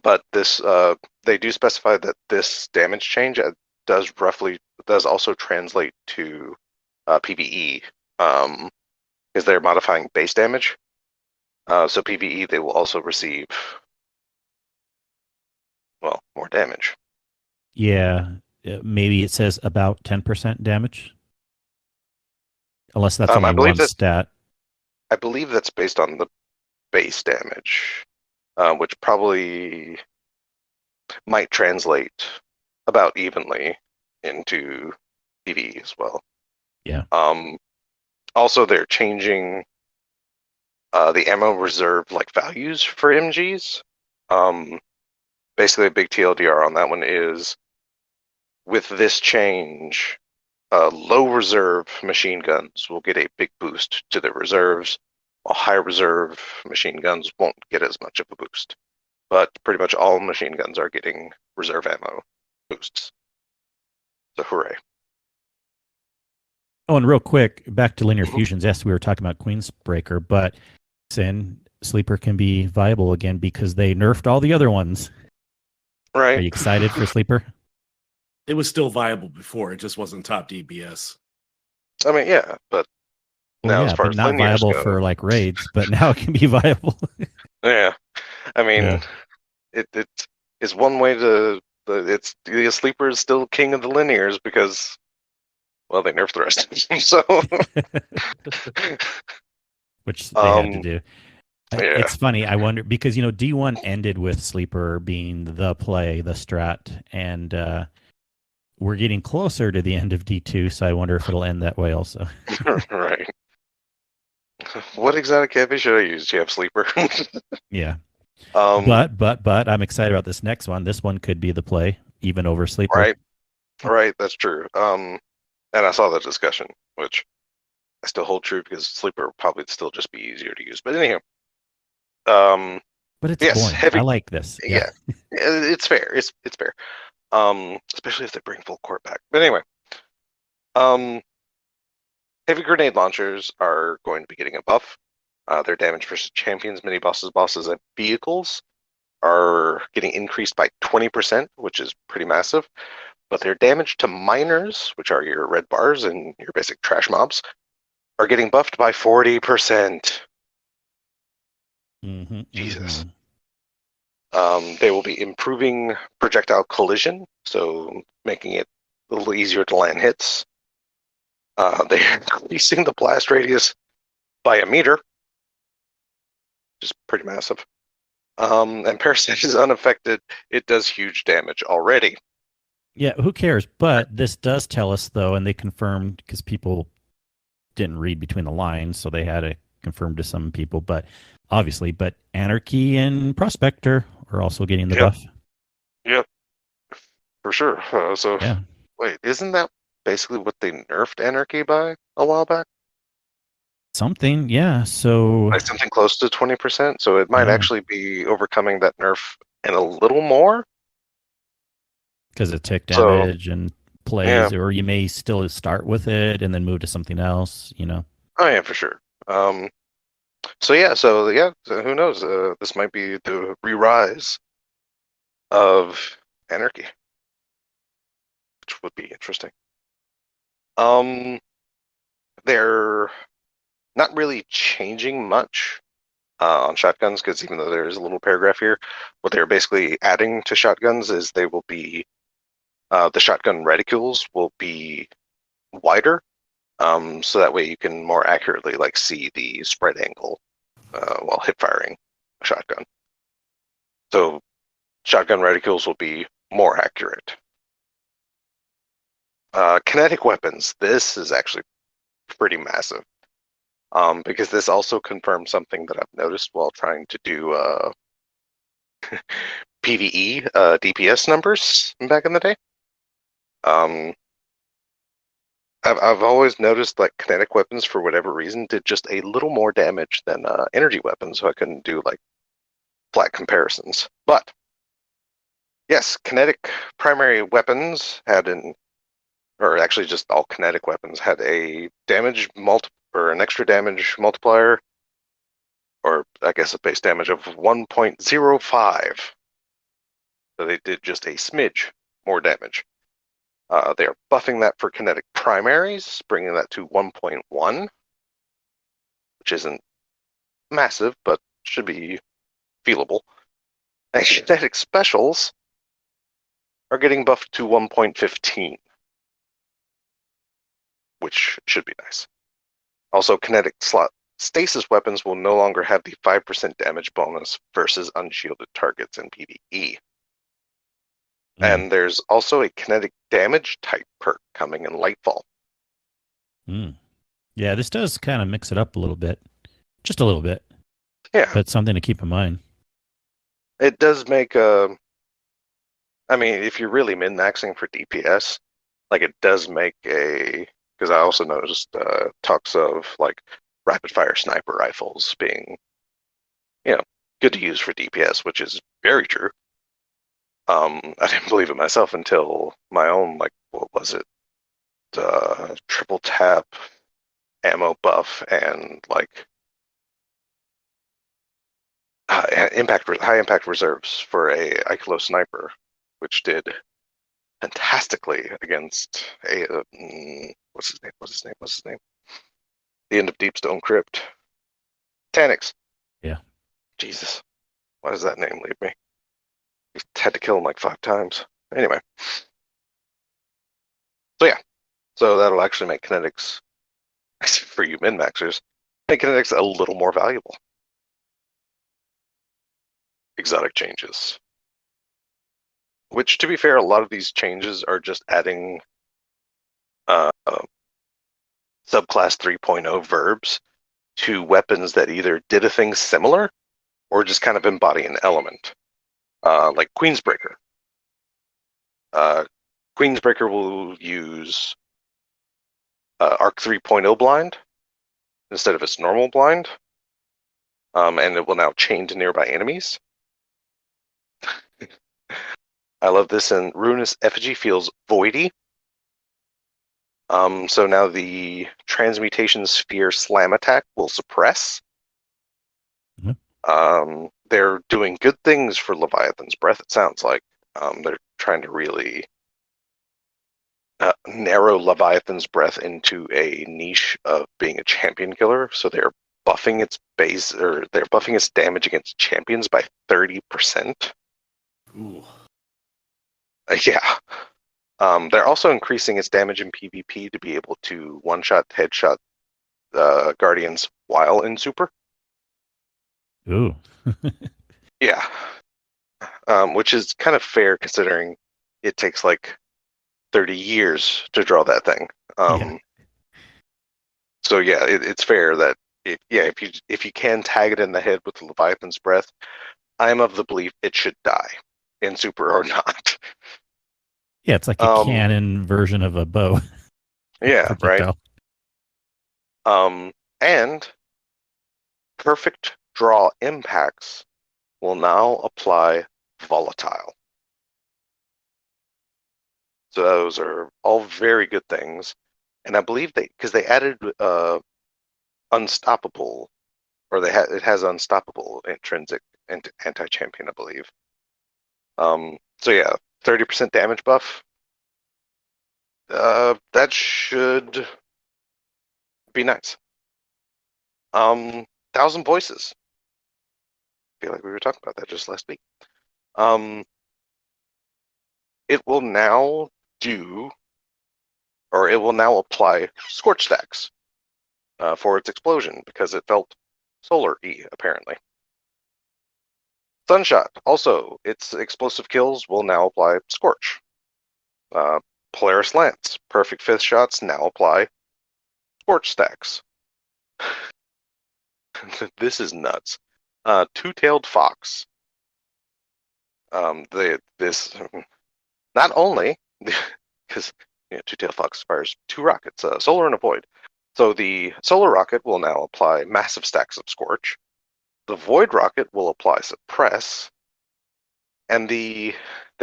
But this they do specify that this damage change does also translate to PvE, because they're modifying base damage. So PvE they will also receive more damage. Yeah. Maybe it says about 10% damage, unless that's only one stat. I believe that's based on the base damage, which probably might translate about evenly into PvE as well. Yeah. Also, they're changing the ammo reserve values for MGs. Basically, a big TLDR on that one is with this change, low reserve machine guns will get a big boost to their reserves, while high reserve machine guns won't get as much of a boost. But pretty much all machine guns are getting reserve ammo boosts. So hooray. Oh, and real quick, back to linear fusions. Yes, we were talking about Queensbreaker, but Sleeper can be viable again because they nerfed all the other ones. Right. Are you excited for Sleeper? It was still viable before. It just wasn't top DBS. I mean, yeah, but well, now yeah, as far but as not viable for raids, but now it can be viable. Yeah, I mean, it is one way to. It's the Sleeper is still king of the linears because, well, they nerfed the rest of them, so which they had to do. Yeah. It's funny. I wonder because D1 ended with Sleeper being the play, the strat, and we're getting closer to the end of D2, so I wonder if it'll end that way also. Right. What exotic cafe should I use? Do you have Sleeper? Yeah. But I'm excited about this next one. This one could be the play, even over Sleeper. Right. That's true. And I saw that discussion, which I still hold true because Sleeper will probably still just be easier to use. But anyhow, but it's boring. I like this. Yeah, it's fair. It's fair. Especially if they bring full court back. But anyway, heavy grenade launchers are going to be getting a buff. Their damage versus champions, mini bosses, and vehicles are getting increased by 20%, which is pretty massive. But their damage to miners, which are your red bars and your basic trash mobs, are getting buffed by 40%. Jesus. They will be improving projectile collision, so making it a little easier to land hits. They're increasing the blast radius by a meter, which is pretty massive. And Parasite is unaffected. It does huge damage already. Yeah, who cares? But this does tell us, though, and they confirmed because people didn't read between the lines, so they had to confirm to some people. But obviously, Anarchy and Prospector are also getting the buff. Yep, for sure. Wait, isn't that basically what they nerfed Anarchy by a while back? Something, yeah. So something close to 20%. So it might actually be overcoming that nerf and a little more. Because of tick damage and plays, or you may still start with it and then move to something else, Oh yeah, for sure. So who knows? This might be the re-rise of Anarchy, which would be interesting. They're not really changing much on shotguns because even though there's a little paragraph here, what they're basically adding to shotguns is they will be the shotgun reticules will be wider, so that way you can more accurately see the spread angle while hip firing a shotgun. So shotgun reticules will be more accurate. Kinetic weapons. This is actually pretty massive, because this also confirms something that I've noticed while trying to do PvE DPS numbers back in the day. I've always noticed like kinetic weapons, for whatever reason, did just a little more damage than energy weapons, so I couldn't do like flat comparisons. But yes, kinetic primary weapons had or actually just all kinetic weapons had a damage or an extra damage multiplier, or I guess a base damage of 1.05. So they did just a smidge more damage. They are buffing that for kinetic primaries, bringing that to 1.1, which isn't massive, but should be feelable. And kinetic specials are getting buffed to 1.15, which should be nice. Also, kinetic slot stasis weapons will no longer have the 5% damage bonus versus unshielded targets in PvE. And there's also a kinetic damage type perk coming in Lightfall. Yeah, this does kind of mix it up a little bit. Just a little bit. Yeah. But something to keep in mind. It does make I mean, if you're really min-maxing for DPS, like it does make because I also noticed talks of like rapid-fire sniper rifles being, good to use for DPS, which is very true. I didn't believe it myself until my own, like, what was it? Triple tap ammo buff and like high impact reserves for a Ikelos sniper, which did fantastically against a what's his name? The end of Deepstone Crypt. Tanix. Yeah. Jesus. Why does that name leave me? We had to kill him like 5 times. Anyway. So yeah. So that'll actually make kinetics, for you min-maxers, make kinetics a little more valuable. Exotic changes. Which, to be fair, a lot of these changes are just adding subclass 3.0 verbs to weapons that either did a thing similar or just kind of embody an element. Like Queensbreaker. Queensbreaker will use Arc 3.0 blind instead of its normal blind, and it will now chain to nearby enemies. I love this, and Ruinous Effigy feels voidy. So now the Transmutation Sphere Slam attack will suppress. Mm-hmm. They're doing good things for Leviathan's Breath, it sounds like. They're trying to really narrow Leviathan's Breath into a niche of being a champion killer. So they're buffing its base, or they're buffing its damage against champions by 30%. Ooh. Yeah. They're also increasing its damage in PvP to be able to one-shot, headshot Guardians while in Super. Ooh. Yeah. Which is kind of fair considering it takes like 30 years to draw that thing. Yeah. So yeah, it's fair that if you can tag it in the head with Leviathan's Breath, I am of the belief it should die in Super or not. Yeah, it's like a cannon version of a bow. Yeah, right. And perfect draw impacts will now apply volatile. So those are all very good things. And I believe because they added unstoppable, or it has unstoppable intrinsic anti-champion, I believe. So yeah, 30% damage buff. That should be nice. 1,000 voices. I feel like we were talking about that just last week. It will now apply Scorch stacks for its explosion because it felt solar-y, apparently. Sunshot, also, its explosive kills will now apply Scorch. Polaris Lance, perfect 5th shots now apply Scorch stacks. This is nuts. Two-tailed Fox. This not only because Two-tailed fox fires 2 rockets, solar and a void. So the solar rocket will now apply massive stacks of scorch. The void rocket will apply suppress, and they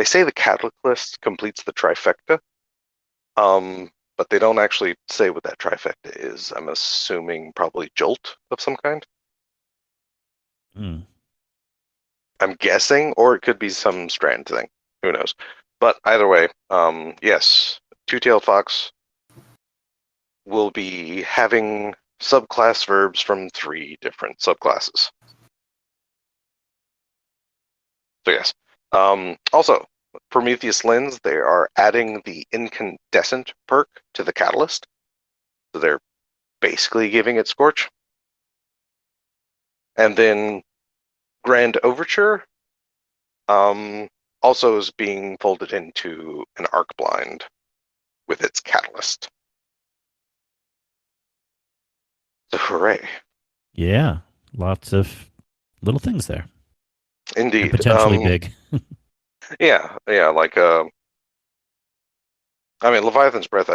say the catalyst completes the trifecta. But they don't actually say what that trifecta is. I'm assuming probably jolt of some kind. Mm. I'm guessing, or it could be some strand thing. Who knows? But either way, yes, two-tailed fox will be having subclass verbs from 3 different subclasses. So yes. Also, Prometheus Lens, they are adding the incandescent perk to the catalyst. So they're basically giving it Scorch. And then Grand Overture also is being folded into an Arc Blind with its catalyst. So hooray. Yeah, lots of little things there. Indeed. And potentially big. Yeah, like I mean, Leviathan's Breath.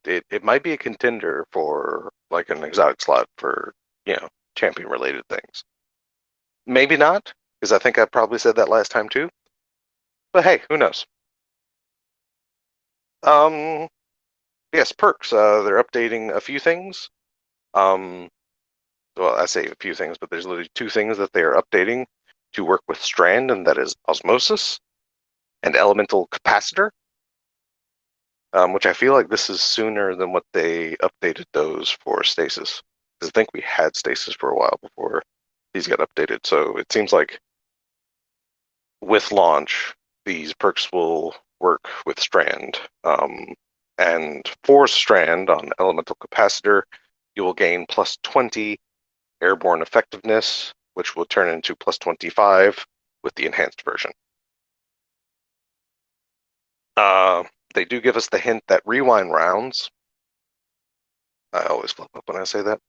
It might be a contender for like an exotic slot for champion related things. Maybe not, because I think I probably said that last time too. But hey, who knows? Yes, perks. They're updating a few things. Well, I say a few things, but there's literally 2 things that they are updating to work with Strand, and that is Osmosis and Elemental Capacitor. Which I feel like this is sooner than what they updated those for Stasis. Because I think we had Stasis for a while before these got updated. So it seems like with launch, these perks will work with Strand. And for Strand on Elemental Capacitor, you will gain plus 20 airborne effectiveness, which will turn into plus 25 with the enhanced version. They do give us the hint that rewind rounds, I always flip up when I say that,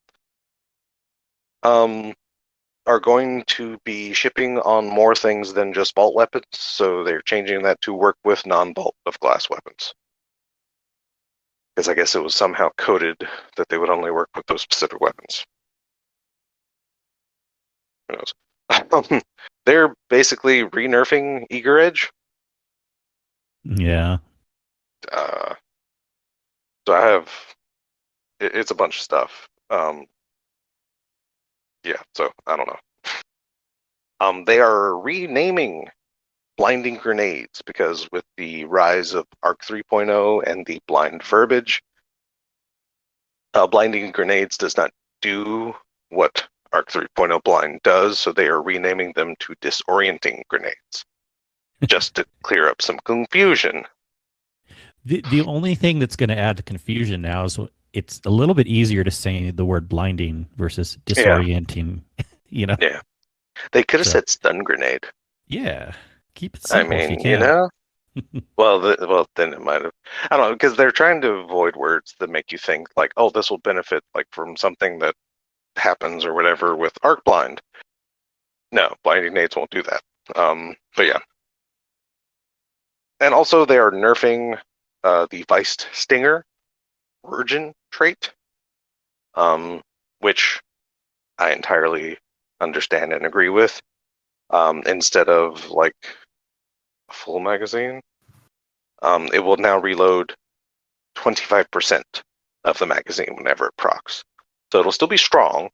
are going to be shipping on more things than just bolt weapons, so they're changing that to work with non-bolt of glass weapons. Because I guess it was somehow coded that they would only work with those specific weapons. Who knows? They're basically re-nerfing Eager Edge. Yeah. So I have, it's a bunch of stuff. Yeah, so I don't know. They are renaming blinding grenades because with the rise of Arc 3.0 and the blind verbiage, blinding grenades does not do what Arc 3.0 blind does, so they are renaming them to disorienting grenades just to clear up some confusion. The only thing that's going to add to confusion now is it's a little bit easier to say the word blinding versus disorienting. Yeah, they could have said stun grenade. Yeah, keep it simple. I if you mean, can. well, then it might have. I don't know, because they're trying to avoid words that make you think like, oh, this will benefit like from something that happens or whatever with arc blind. No, blinding nades won't do that. But yeah, and also they are nerfing the Viced Stinger Virgin trait, which I entirely understand and agree with. Instead of like a full magazine, it will now reload 25% of the magazine whenever it procs. So it'll still be strong.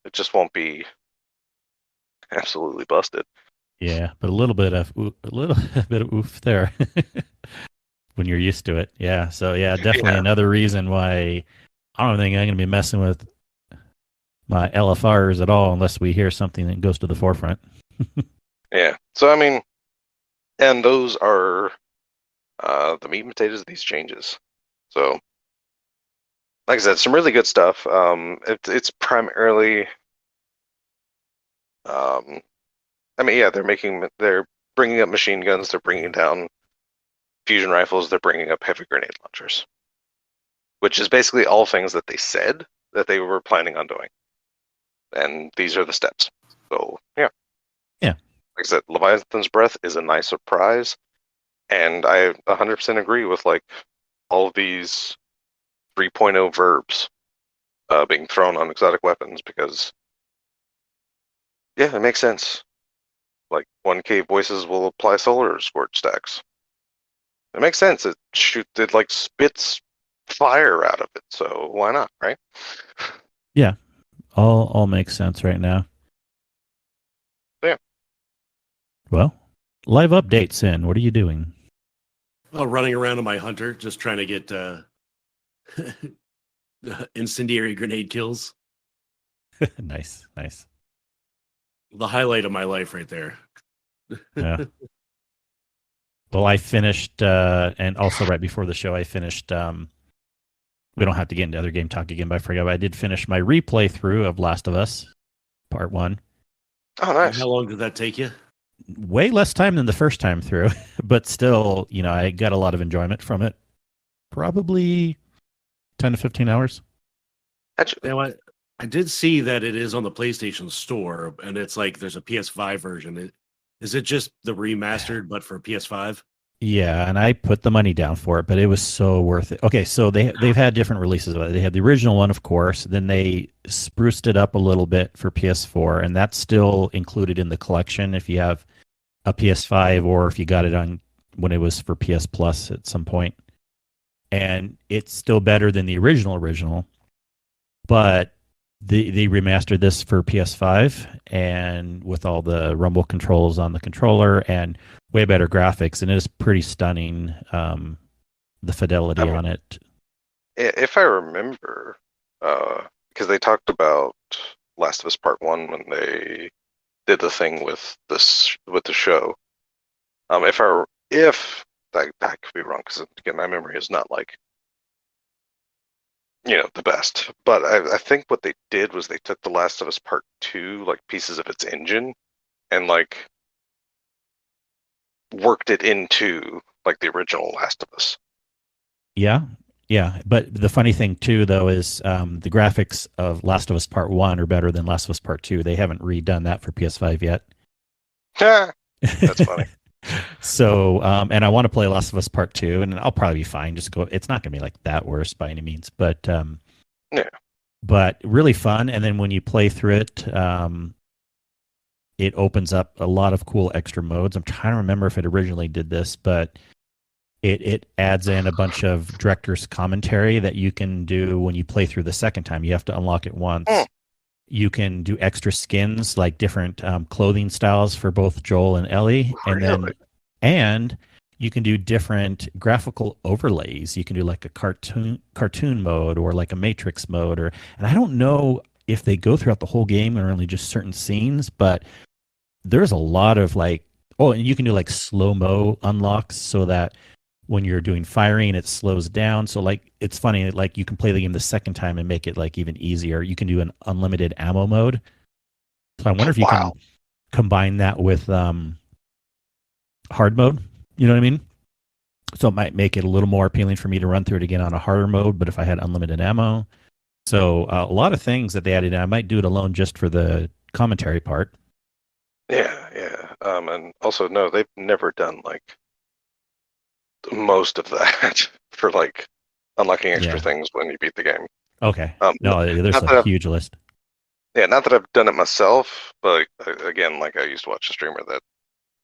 It just won't be absolutely busted. Yeah, but a little bit of oof there when you're used to it. Yeah, so yeah, definitely another reason why I don't think I'm going to be messing with my LFRs at all unless we hear something that goes to the forefront. Yeah. So I mean, and those are the meat and potatoes of these changes. So, like I said, some really good stuff. It's primarily, I mean, yeah, they're bringing up machine guns, they're bringing down fusion rifles, they're bringing up heavy grenade launchers, which is basically all things that they said that they were planning on doing. And these are the steps. So, yeah. Yeah. Like I said, Leviathan's Breath is a nice surprise. And I 100% agree with, like, all of these 3.0 verbs being thrown on exotic weapons because, yeah, it makes sense. Like 1K voices will apply solar scorch stacks. It makes sense. It like spits fire out of it, so why not, right? Yeah, all makes sense right now. Yeah. Well, live updates in. What are you doing? Oh, running around on my hunter, just trying to get incendiary grenade kills. Nice. The highlight of my life right there. Yeah. Well, I finished, and also right before the show, I finished. We don't have to get into other game talk again, but I forgot. But I did finish my replay through of Last of Us, Part 1. Oh, nice. How long did that take you? Way less time than the first time through, but still, I got a lot of enjoyment from it. Probably 10 to 15 hours. Now, I did see that it is on the PlayStation Store, and it's like there's a PS5 version. Is it just the remastered, but for PS5? Yeah, and I put the money down for it, but it was so worth it. Okay, so they've had different releases of it. They had the original one, of course. Then they spruced it up a little bit for PS4, and that's still included in the collection if you have a PS5 or if you got it on when it was for PS Plus at some point. And it's still better than the original, but they remastered this for PS5 and with all the rumble controls on the controller and way better graphics, and it is pretty stunning. The fidelity on it. If I remember, because they talked about Last of Us Part 1 when they did the thing with the show. If that could be wrong, because again, my memory is not like the best. But I think what they did was they took The Last of Us Part 2, like pieces of its engine, and like worked it into like the original Last of Us. Yeah. But the funny thing too, though, is the graphics of Last of Us Part 1 are better than Last of Us Part 2. They haven't redone that for PS5 yet. That's funny. So, and I want to play Last of Us Part 2, and I'll probably be fine. It's not going to be like that worse by any means, but yeah. But really fun. And then when you play through it, it opens up a lot of cool extra modes. I'm trying to remember if it originally did this, but it adds in a bunch of director's commentary that you can do when you play through the second time. You have to unlock it once. You can do extra skins, like different clothing styles for both Joel and Ellie, and you can do different graphical overlays. You can do like a cartoon mode or like a Matrix mode, and I don't know if they go throughout the whole game or only just certain scenes, but there's a lot of like, and you can do like slow-mo unlocks so that when you're doing firing, it slows down. So like, it's funny, like you can play the game the second time and make it like even easier. You can do an unlimited ammo mode. So I wonder if you can combine that with hard mode. You know what I mean? So it might make it a little more appealing for me to run through it again on a harder mode, but if I had unlimited ammo. So a lot of things that they added in. I might do it alone just for the commentary part. Yeah. And also, no, they've never done like most of that for like unlocking extra things when you beat the game. Okay. No, there's a huge list. Yeah, not that I've done it myself, but again, like I used to watch a streamer that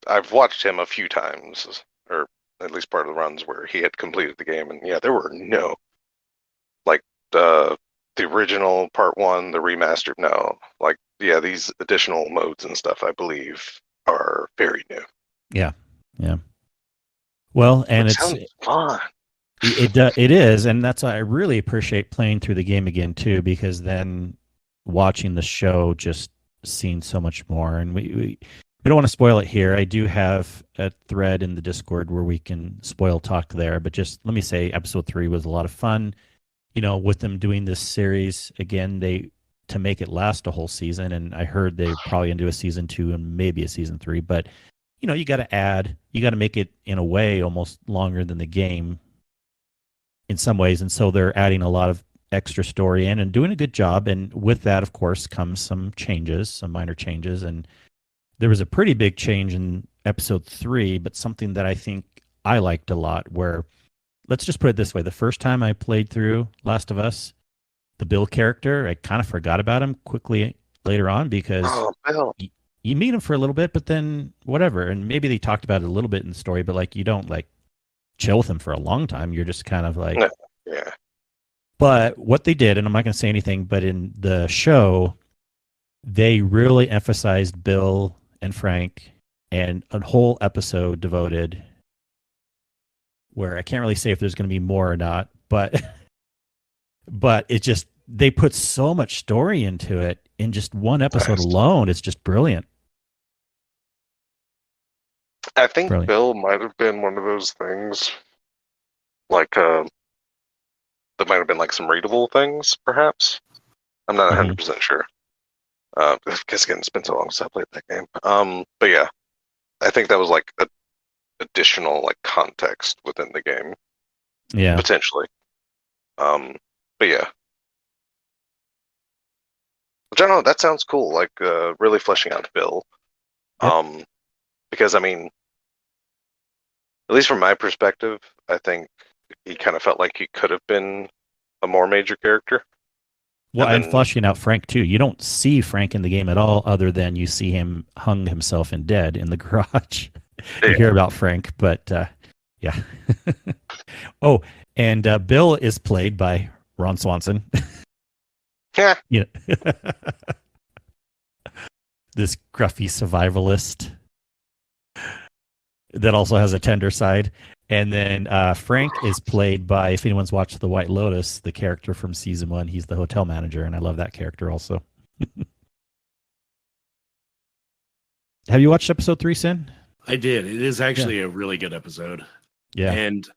I've watched him a few times, or at least part of the runs where he had completed the game, and yeah, there were no like the original Part 1, the remastered. No, like these additional modes and stuff, I believe, are very new. Yeah. Well, and it's fun. It is, and that's why I really appreciate playing through the game again too, because then watching the show just seen so much more. And we don't want to spoil it here. I do have a thread in the Discord where we can spoil talk there, but just let me say, episode 3 was a lot of fun. With them doing this series again, to make it last a whole season, and I heard they're probably going to do a season 2 and maybe a season 3, but you got to make it in a way almost longer than the game in some ways. And so they're adding a lot of extra story in and doing a good job. And with that, of course, comes some minor changes. And there was a pretty big change in episode 3, but something that I think I liked a lot, where let's just put it this way: the first time I played through Last of Us, the Bill character, I kind of forgot about him quickly later on because Oh, Bill. you meet him for a little bit, but then whatever. And maybe they talked about it a little bit in the story, but like you don't like chill with him for a long time. You're just kind of like, Yeah. But what they did, and I'm not going to say anything, but in the show, they really emphasized Bill and Frank, and a whole episode devoted where I can't really say if there's going to be more or not, but it just, they put so much story into it in just one episode alone. It's just brilliant. I think Brilliant. Bill might have been one of those things, like that might have been like some readable things, perhaps. I'm not 100% sure. Because again, it's been so long since I played that game. But yeah, I think that was like a additional like context within the game, Yeah. potentially. But yeah, which I don't know. That sounds cool. Like really fleshing out Bill. Yep. Because I mean, at least from my perspective, I think he kind of felt like he could have been a more major character. Well, and fleshing out Frank too. You don't see Frank in the game at all, other than you see him hung himself and dead in the garage. You hear about Frank, but yeah. Oh, and Bill is played by Ron Swanson. Yeah. Yeah. This gruffy survivalist that also has a tender side. And then Frank is played by, if anyone's watched The White Lotus, the character from season 1, he's the hotel manager, and I love that character also. Have you watched episode 3, Sin? I did. It is actually a really good episode. Yeah. And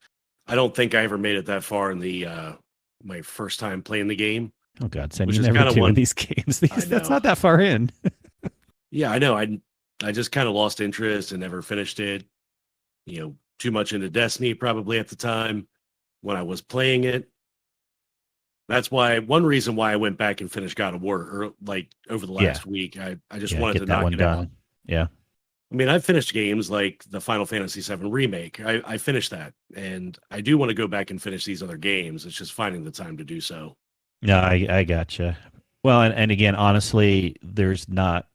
I don't think I ever made it that far in the my first time playing the game. Oh God, Sin, which you is never kind of do one in these games. That's know. not that far in. Yeah, I know. I just kind of lost interest and never finished it. You know, too much into Destiny probably at the time when I was playing it. That's why one reason why I went back and finished God of War like over the last week. I just wanted to that knock one it done. out. Yeah. I mean, I've finished games like the Final Fantasy VII Remake. I finished that, and I do want to go back and finish these other games. It's just finding the time to do so. No, I gotcha. Well, and again, honestly, there's not,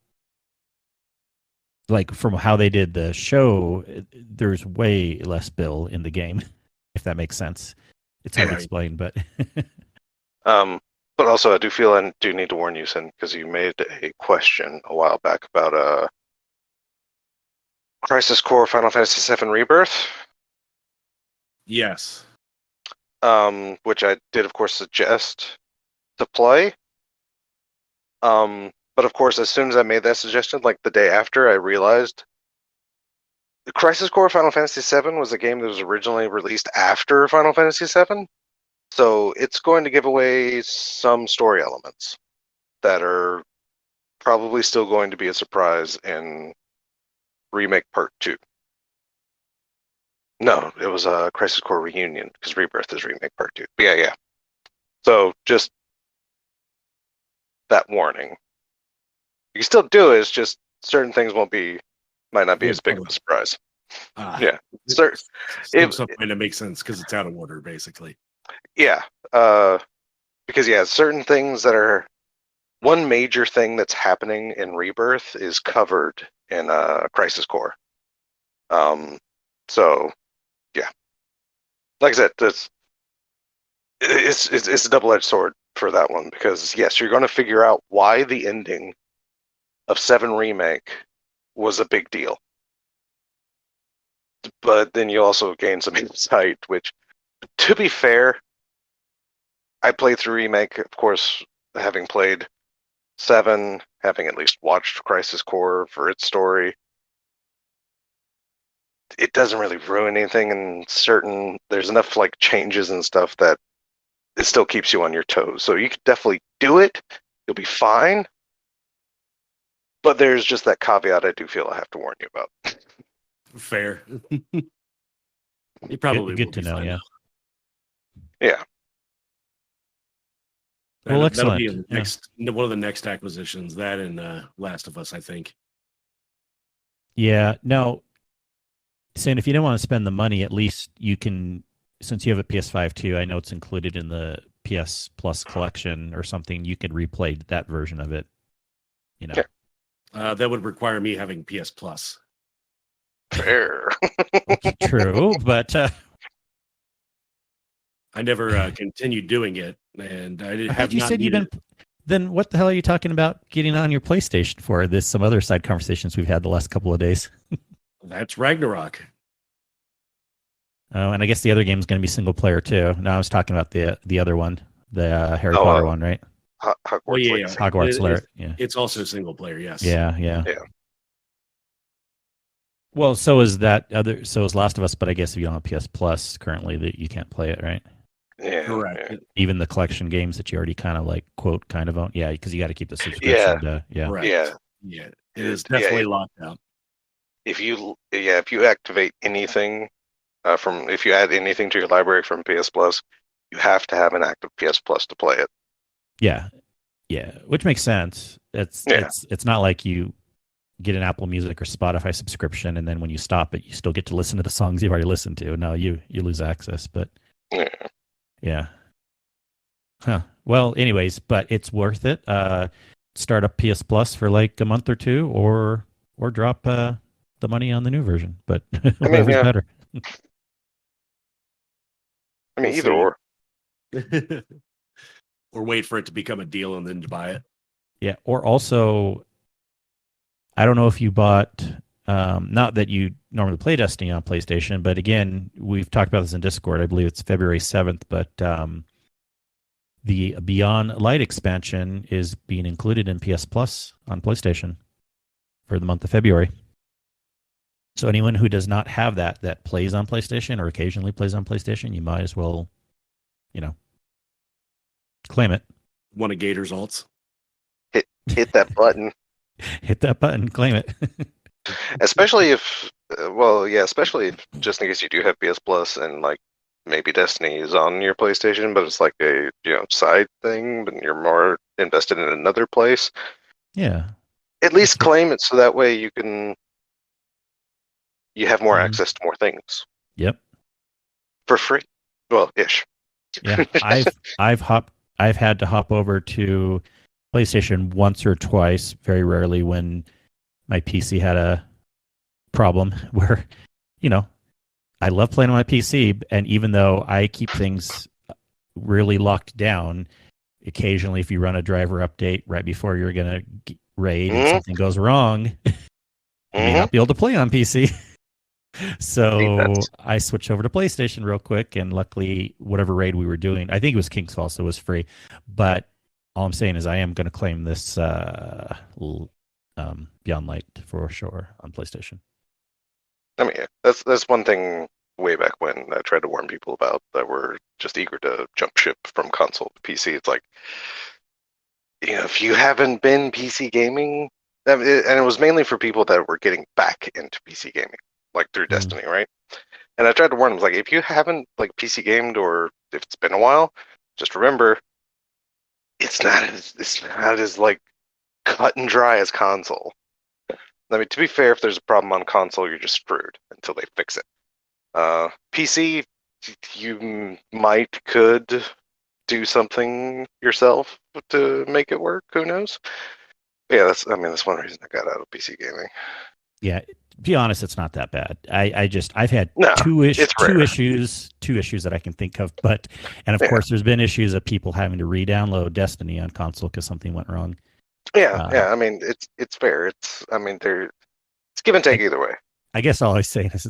like, from how they did the show, there's way less Bill in the game, if that makes sense. It's hard to explain, but but also I do feel I do need to warn you, Sin, because you made a question a while back about Crisis Core Final Fantasy VII Rebirth. Yes. Which I did, of course, suggest to play. But of course, as soon as I made that suggestion, like the day after, I realized the Crisis Core Final Fantasy VII was a game that was originally released after Final Fantasy VII. So it's going to give away some story elements that are probably still going to be a surprise in Remake Part 2. No, it was a Crisis Core Reunion, because Rebirth is Remake Part 2. Yeah. So just that warning. You can still do it, it's just certain things might not be as big of a surprise. Yeah. Stuff might not make sense because it's out of order, basically. Yeah. Because, certain things that are... One major thing that's happening in Rebirth is covered in Crisis Core. So, yeah. Like I said, it's a double-edged sword for that one, because, yes, you're going to figure out why the ending of 7 Remake was a big deal. But then you also gain some insight, which, to be fair, I played through Remake, of course, having played 7, having at least watched Crisis Core for its story. It doesn't really ruin anything, and there's enough like changes and stuff that it still keeps you on your toes. So you could definitely do it. You'll be fine. But there's just that caveat I do feel I have to warn you about. Fair. You probably good to know, yeah. Yeah. Well, that'll be excellent. one of the next acquisitions. That and Last of Us, I think. Yeah. No. Saying if you don't want to spend the money, at least you can since you have a PS5 too, I know it's included in the PS Plus collection or something. You could replay that version of it. You know, That would require me having PS Plus. Fair. okay, true, but I never continued doing it, and I I have thought you not said you've needed been. Then what the hell are you talking about getting on your PlayStation for? There's some other side conversations we've had the last couple of days. That's Ragnarok. Oh, and I guess the other game is going to be single player too. No, I was talking about the other one, the Harry Potter one, right? Hogwarts Well, yeah, Legacy. Hogwarts It- Legacy. Yeah, It's also single player, yes. yeah, yeah. Yeah. Well, so is that other. So is Last of Us, but I guess if you don't have PS Plus currently, that you can't play it, right? Yeah. Correct. Yeah. Even the collection games that you already kind of like quote kind of own. Yeah, because you got to keep the subscription. Yeah. Correct. Yeah. Yeah. It is definitely locked out. If you activate anything if you add anything to your library from PS Plus, you have to have an active PS Plus to play it. Yeah, yeah, which makes sense. It's not like you get an Apple Music or Spotify subscription, and then when you stop it, you still get to listen to the songs you've already listened to. No, you lose access. But yeah. Huh. Well, anyways, but it's worth it. Start up PS Plus for like a month or two, or drop the money on the new version. But whatever's better. I mean, We'll either see. or. Or wait for it to become a deal and then to buy it. Yeah, or also, I don't know if you bought. Not that you normally play Destiny on PlayStation, but again, we've talked about this in Discord. I believe it's February 7th, but the Beyond Light expansion is being included in PS Plus on PlayStation for the month of February. So anyone who does not have that plays on PlayStation or occasionally plays on PlayStation, you might as well, claim it. One of Gator's alts. Hit that button. Hit that button, claim it. Especially if, especially if, just in case you do have PS Plus and like maybe Destiny is on your PlayStation, but it's like a side thing, but you're more invested in another place. Yeah. At least claim it so that way you have more access to more things. Yep. For free. Well, ish. Yeah. I've had to hop over to PlayStation once or twice, very rarely when my PC had a problem where, I love playing on my PC, and even though I keep things really locked down, occasionally if you run a driver update right before you're going to raid and something goes wrong, you may not be able to play on PC. So I switched over to PlayStation real quick, and luckily, whatever raid we were doing, I think it was Kingsley, so it was free. But all I'm saying is I am going to claim this Beyond Light for sure on PlayStation. I mean, that's one thing way back when I tried to warn people about that were just eager to jump ship from console to PC. It's like, if you haven't been PC gaming, and it was mainly for people that were getting back into PC gaming, like through Destiny, right? And I tried to warn them, like, if you haven't like PC gamed or if it's been a while, just remember, it's not as like cut and dry as console. I mean, to be fair, if there's a problem on console, you're just screwed until they fix it. PC, you could do something yourself to make it work. Who knows? Yeah, that's one reason I got out of PC gaming. Yeah, to be honest, it's not that bad. I've had two issues that I can think of, and of course, there's been issues of people having to re-download Destiny on console because something went wrong. Yeah. I mean, it's fair. It's give and take either way. I guess all I say is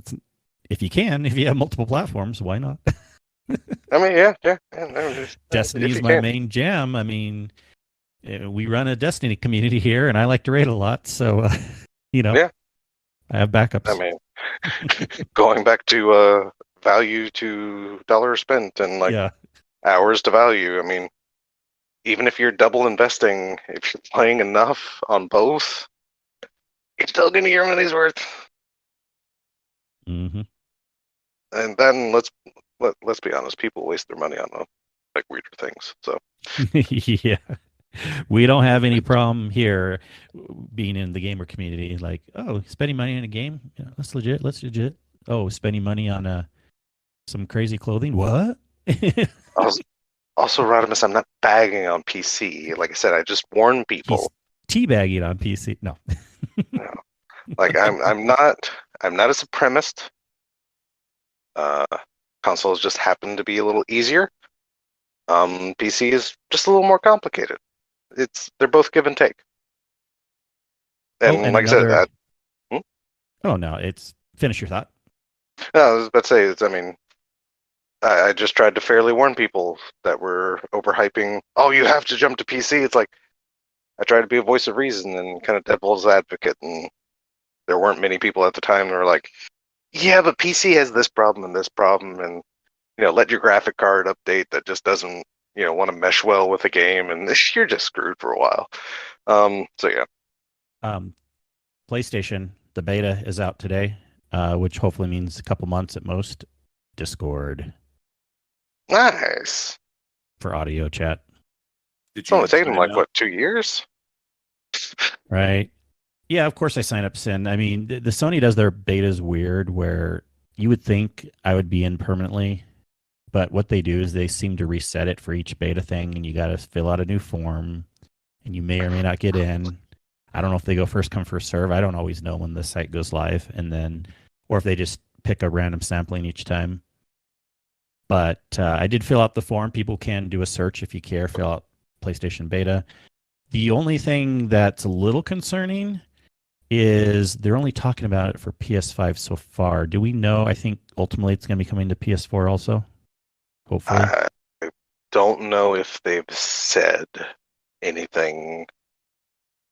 if you have multiple platforms, why not? I mean, yeah. Destiny is my main jam. I mean, we run a Destiny community here, and I like to raid a lot, so yeah. I have backups. I mean, going back to value to dollar spent and hours to value. I mean, even if you're double investing, if you're playing enough on both, you're still going to get your money's worth. Mm-hmm. And then let's be honest, people waste their money on like weirder things. So yeah, we don't have any problem here being in the gamer community. Like, spending money in a game, that's legit. Oh, spending money on a some crazy clothing. What? Also, also, Rodimus, I'm not bagging on PC. Like I said, I just warn He's people. teabagging on PC. No. No. Like I'm not a supremacist. Uh, Consoles just happen to be a little easier. PC is just a little more complicated. They're both give and take. And, and like I said, another. Oh no, it's finish your thought. no, I was about to say, I mean, I just tried to fairly warn people that were overhyping. Oh, you have to jump to PC. It's like I tried to be a voice of reason and kind of devil's advocate, and there weren't many people at the time that were like, "Yeah, but PC has this problem and this problem, and let your graphic card update that just doesn't want to mesh well with the game, and you're just screwed for a while." So yeah. PlayStation, the beta is out today, which hopefully means a couple months at most. Discord Nice. for audio chat. It's only taken them like, what, 2 years? Right. Yeah, of course I sign up Sin. I mean, the Sony does their betas weird where you would think I would be in permanently, but what they do is they seem to reset it for each beta thing, and you got to fill out a new form, and you may or may not get in. I don't know if they go first come, first serve. I don't always know when the site goes live, and then, or if they just pick a random sampling each time. But I did fill out the form. People can do a search if you care, fill out PlayStation Beta. The only thing that's a little concerning is they're only talking about it for PS5 so far. Do we know? I think ultimately it's going to be coming to PS4 also, hopefully. I don't know if they've said anything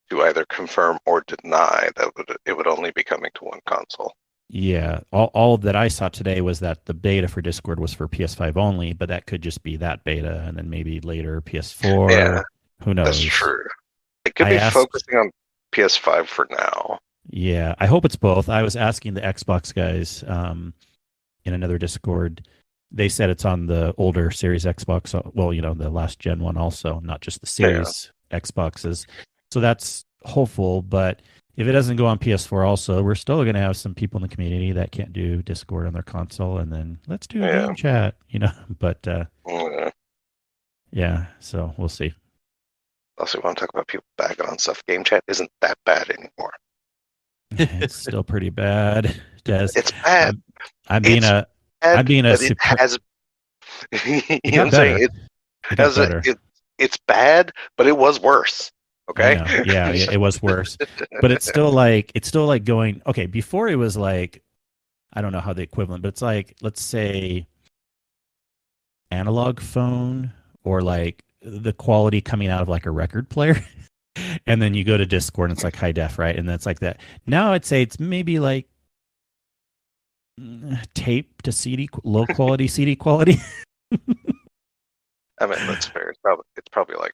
to either confirm or deny that it would only be coming to one console. Yeah, all that I saw today was that the beta for Discord was for PS5 only, but that could just be that beta, and then maybe later PS4. Yeah, who knows? That's true. It could be focusing on PS5 for now. Yeah, I hope it's both. I was asking the Xbox guys in another Discord. They said it's on the older Series Xbox. Well, the last gen one also, not just the Series Xboxes. So that's hopeful, but if it doesn't go on PS4 also, we're still going to have some people in the community that can't do Discord on their console, and then let's do game chat, but yeah, so we'll see. Also, want to talk about people bagging on stuff. Game chat isn't that bad anymore. It's still pretty bad, Des. It's bad. I'm being a it has, you know what I'm saying? It's bad, but it was worse. Okay. Yeah, it was worse, but it's still like going. Okay, before it was like, I don't know how the equivalent, but it's like, let's say, analog phone, or like the quality coming out of like a record player, and then you go to Discord and it's like high def, right? And that's like that. Now I'd say it's maybe like tape to CD, low quality CD quality. I mean, that's fair. It's probably like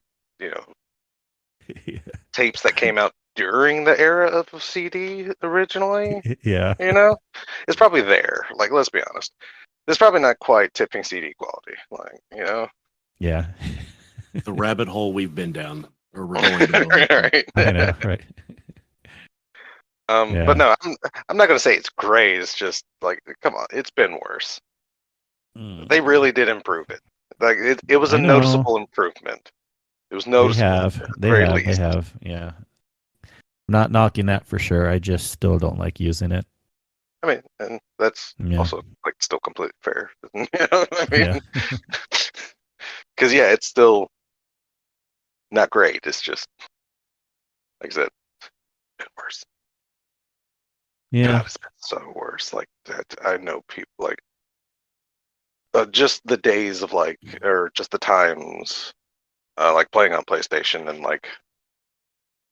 tapes that came out during the era of CD originally. Yeah. It's probably there. Like, let's be honest. It's probably not quite tipping CD quality. Like, Yeah. The rabbit hole we've been down, or we're going down. Right. I know, right. But no, I'm not gonna say it's great. It's just like, come on, it's been worse. They really did improve it. Like it was a noticeable improvement. It was noticeable. They have. Yeah. I'm not knocking that for sure. I just still don't like using it. I mean, and that's also like still completely fair. I mean, because it's still not great. It's just, like I said, been worse. Yeah, God, it's been so worse. Like that, I know people like just the days of or just the times, like playing on PlayStation and like,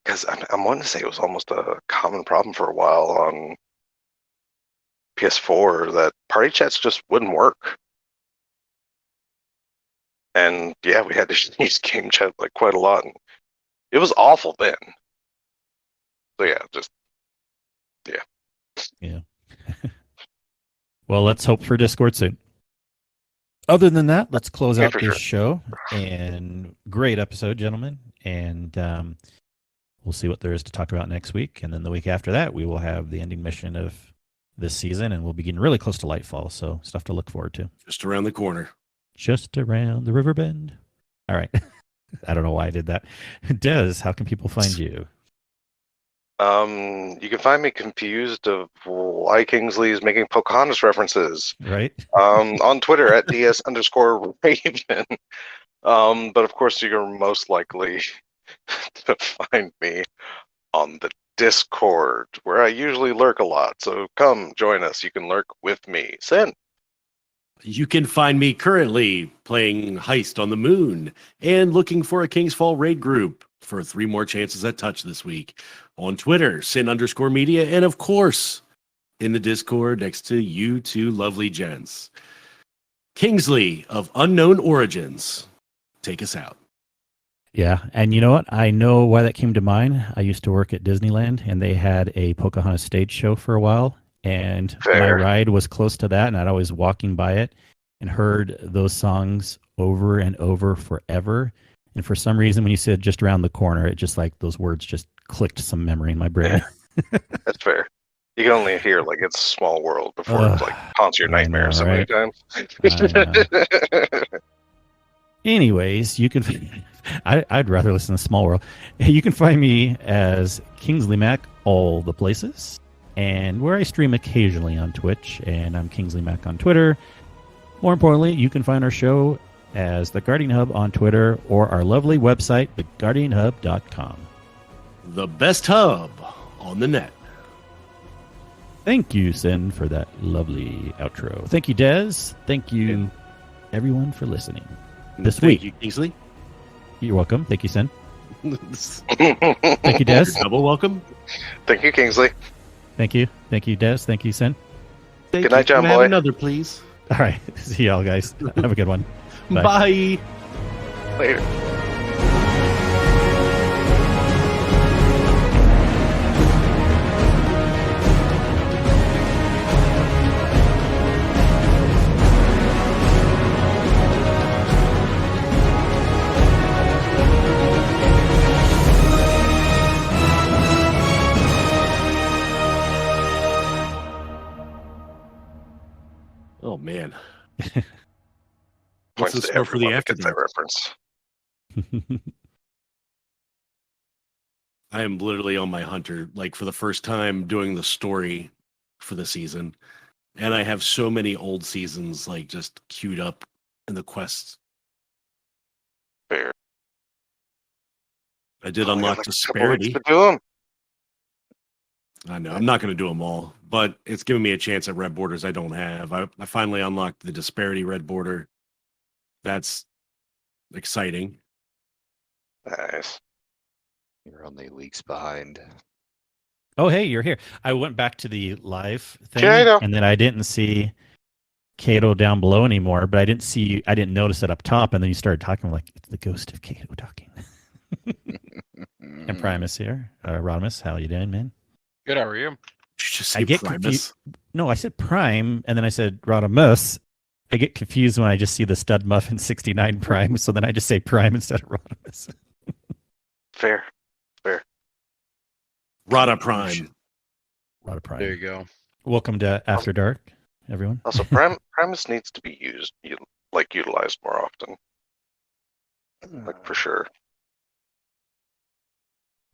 because I'm wanting to say it was almost a common problem for a while on PS4 that party chats just wouldn't work. And we had to use game chat like quite a lot, and it was awful then. So yeah. Well, let's hope for Discord soon. Other than that, let's close out this show. And great episode, gentlemen. And we'll see what there is to talk about next week. And then the week after that, we will have the ending mission of this season, and we'll be getting really close to Lightfall, so stuff to look forward to. Just around the corner. Just around the river bend. All right. I don't know why I did that. Des, how can people find you? You can find me confused of why Kingsley is making Pocahontas references. Right? On Twitter at @DS_Raven. But of course, you're most likely to find me on the Discord, where I usually lurk a lot. So come join us. You can lurk with me. Sin. You can find me currently playing Heist on the Moon and looking for a King's Fall raid group for 3 more chances at touch this week on Twitter, Sin_Media, and of course, in the Discord next to you two lovely gents. Kingsley of Unknown Origins, take us out. Yeah, and you know what? I know why that came to mind. I used to work at Disneyland, and they had a Pocahontas stage show for a while, and my ride was close to that, and I'd always walking by it and heard those songs over and over forever. And for some reason, when you said just around the corner, it just like those words just clicked some memory in my brain. That's fair. You can only hear like It's a Small World before it like haunts your nightmare so many times. Anyways, you can. I'd rather listen to Small World. You can find me as Kingsley Mac all the places, and where I stream occasionally on Twitch, and I'm Kingsley Mac on Twitter. More importantly, you can find our show as The Guardian Hub on Twitter or our lovely website, theguardianhub.com. The best hub on the net. Thank you, Sin, for that lovely outro. Thank you, Des. Thank you, everyone, for listening this week. Thank you, Kingsley. You're welcome. Thank you, Sin. Thank you, Des. You're double welcome. Thank you, Kingsley. Thank you. Thank you, Des. Thank you, Sin. Good night, John Can I Boy. have another, please. All right. See y'all, guys. Have a good one. Bye. Bye. Later. Oh, man. Points in to store for the everyone that gets that afternoon? reference. I am literally on my hunter, like for the first time doing the story for the season. And I have so many old seasons like just queued up in the quests. Fair. I did Only got, unlock like, a couple Disparity. weeks to do 'em. I know. I'm not going to do them all, but it's giving me a chance at red borders I don't have. I finally unlocked the Disparity red border. That's exciting. Nice. You're only weeks behind. Oh, hey, you're here. I went back to the live thing, Kato. and then I didn't see Kato down below anymore, but I didn't notice it up top, and then you started talking. I'm like, it's the ghost of Kato talking. And Primus here. Rodimus, how you doing, man? Good, how are you? Did you just I say get Primus? confused. No, I said Prime, and then I said Rodimus. I get confused when I just see the Stud Muffin 69 Prime, so then I just say Prime instead of Rodimus. Fair. Rada Prime. Rod Prime. There you go. Welcome to After Dark, everyone. Also, Primus needs to be utilized more often. Like for sure.